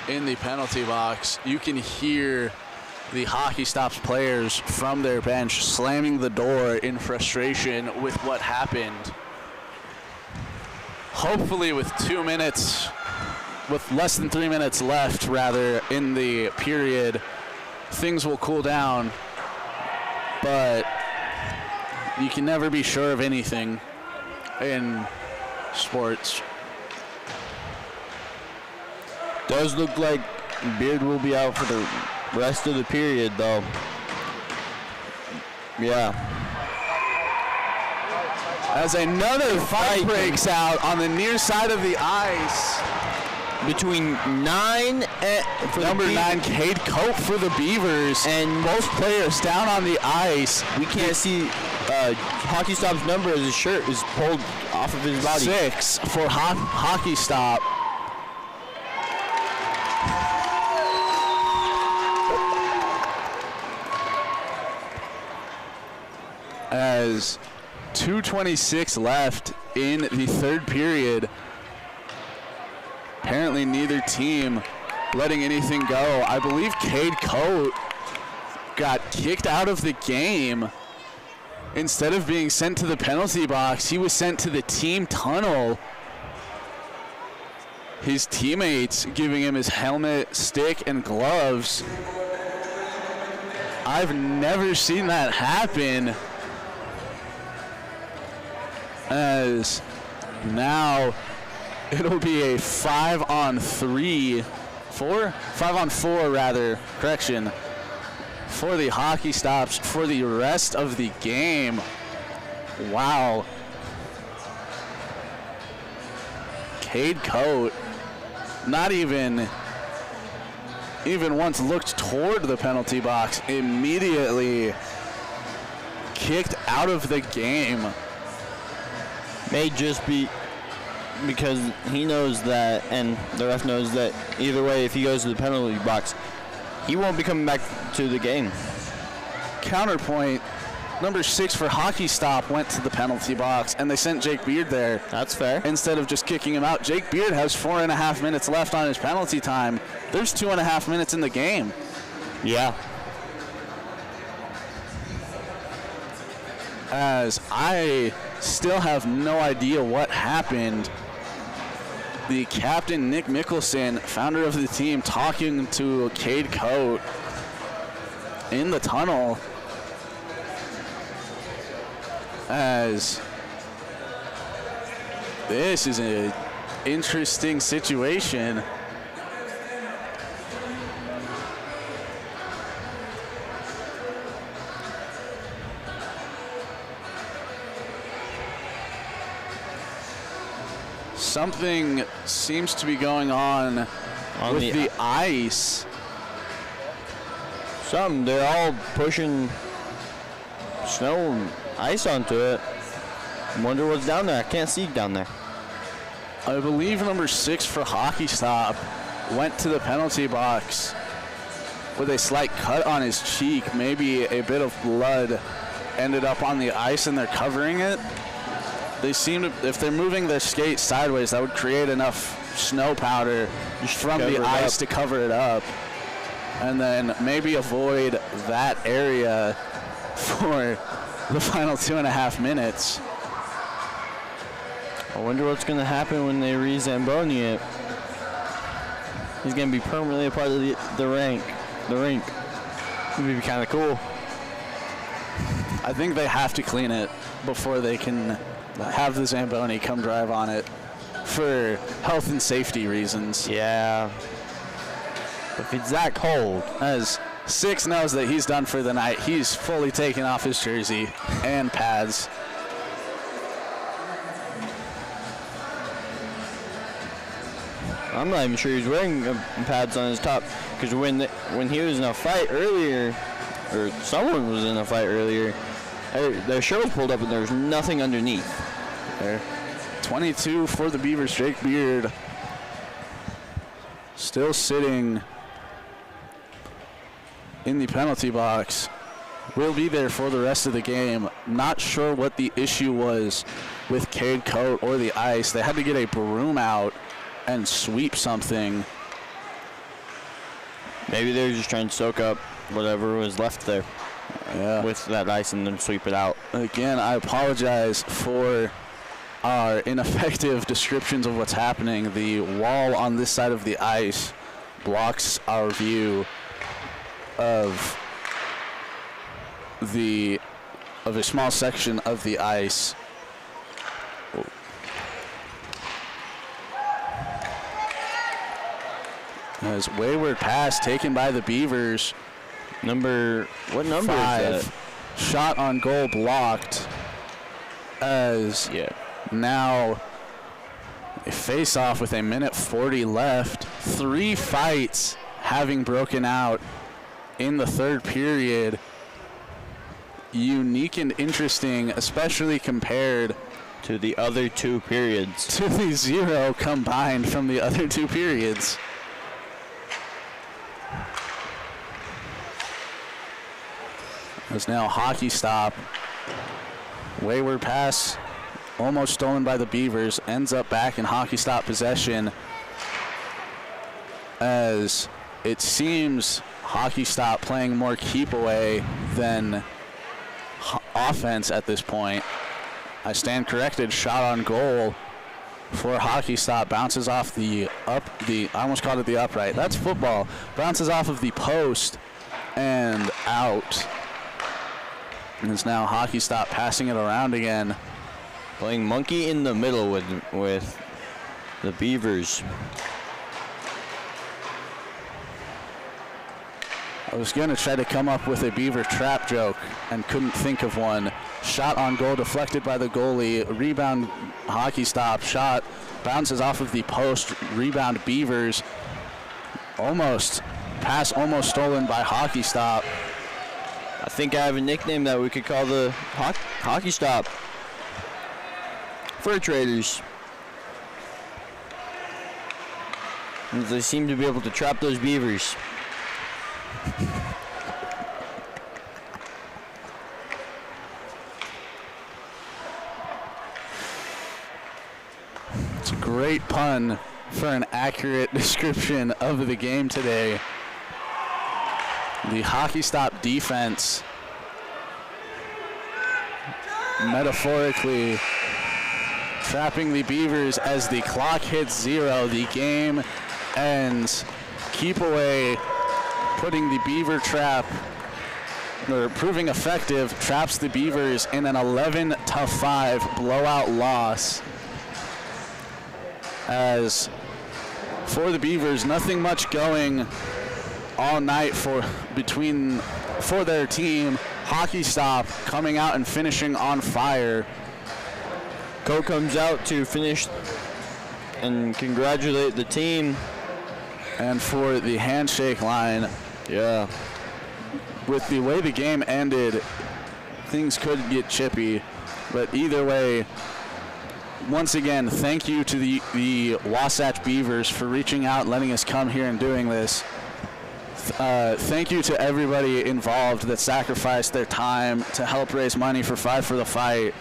in the penalty box. You can hear the Hockey Stops players from their bench slamming the door in frustration with what happened. Hopefully with less than 3 minutes left, rather, in the period, things will cool down. But you can never be sure of anything in sports. Does look like Beard will be out for the rest of the period, though. Yeah. As another fight breaks out on the near side of the ice. Between 9 and Number 9, Cade Cope for the Beavers. and Both players down on the ice. we can't see Hockey Stop's number as his shirt is pulled off of his body. 6 for Hockey Stop. As 2:26 left in the third period. Apparently neither team letting anything go. I believe Cade Cote got kicked out of the game. Instead of being sent to the penalty box, he was sent to the team tunnel. His teammates giving him his helmet, stick, and gloves. I've never seen that happen. as now it'll be a 5-on-4 correction, for the Hockey Stopz for the rest of the game. Wow. Cade Coate not even once looked toward the penalty box, immediately kicked out of the game. May just be because he knows that, and the ref knows that either way, if he goes to the penalty box, he won't be coming back to the game. Counterpoint, number 6 for Hockey Stop went to the penalty box, and they sent Jake Beard there. That's fair. Instead of just kicking him out. Jake Beard has 4.5 minutes left on his penalty time. There's 2.5 minutes in the game. Yeah. As I still have no idea what happened. The captain, Nick Mickelson, founder of the team, talking to Cade Coate in the tunnel, as this is an interesting situation. Something seems to be going on with the ice. They're all pushing snow and ice onto it. Wonder what's down there. I can't see down there. I believe number 6 for Hockey Stop went to the penalty box with a slight cut on his cheek. Maybe a bit of blood ended up on the ice and they're covering it. They seem to, if they're moving their skate sideways, that would create enough snow powder from the ice to cover it up. And then maybe avoid that area for the final 2.5 minutes. I wonder what's going to happen when they re-Zamboni it. He's going to be permanently a part of the rink. It would be kind of cool. I think they have to clean it before they can have the Zamboni come drive on it for health and safety reasons. Yeah. If it's that cold. As 6 knows that he's done for the night, he's fully taken off his jersey and pads. I'm not even sure he's wearing pads on his top, because when he was in a fight earlier, or someone was in a fight earlier, their shirt was pulled up and there was nothing underneath. There. 22 for the Beavers, Jake Beard. Still sitting in the penalty box. Will be there for the rest of the game. Not sure what the issue was with Cade Coate or the ice. They had to get a broom out and sweep something. Maybe they're just trying to soak up whatever was left there with that ice and then sweep it out. Again, I apologize for our ineffective descriptions of what's happening. The wall on this side of the ice blocks our view of a small section of the ice. As wayward pass taken by the Beavers. What number 5. Is that? Shot on goal blocked. As now a face-off with 1:40 left. 3 fights having broken out in the third period. Unique and interesting, especially compared to the other 2 periods. To the 0 combined from the other 2 periods. As now Hockey Stop. Wayward pass almost stolen by the Beavers. Ends up back in Hockey Stop possession. As it seems Hockey Stop playing more keep away than offense at this point. I stand corrected. Shot on goal for Hockey Stop. Bounces off I almost called it the upright. That's football. Bounces off of the post and out. And it's now Hockey Stop passing it around again. playing monkey in the middle with the Beavers. I was going to try to come up with a Beaver trap joke and couldn't think of one. Shot on goal deflected by the goalie. Rebound, hockey stop. Shot bounces off of the post. Rebound, Beavers. Almost. Pass almost stolen by hockey stop. I think I have a nickname that we could call the hockey stop. Fur traders. And they seem to be able to trap those Beavers. It's a great pun for an accurate description of the game today. The hockey stop defense, metaphorically trapping the Beavers as the clock hits 0. The game ends. Keep away, putting the Beaver trap, or proving effective, traps the Beavers in an 11-5 blowout loss. As for the Beavers, nothing much going all night for their team. Hockey stop coming out and finishing on fire. Co comes out to finish and congratulate the team. And for the handshake line, Yeah. with the way the game ended, things could get chippy. But either way, once again, thank you to the Wasatch Beavers for reaching out, letting us come here and doing this. Thank you to everybody involved that sacrificed their time to help raise money for Fight for the Fight.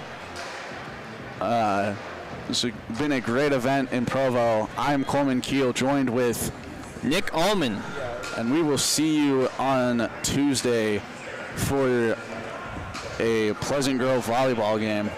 It's been a great event in Provo. I'm Coleman Keel, joined with Nick Allman. and we will see you on Tuesday for a Pleasant Grove volleyball game.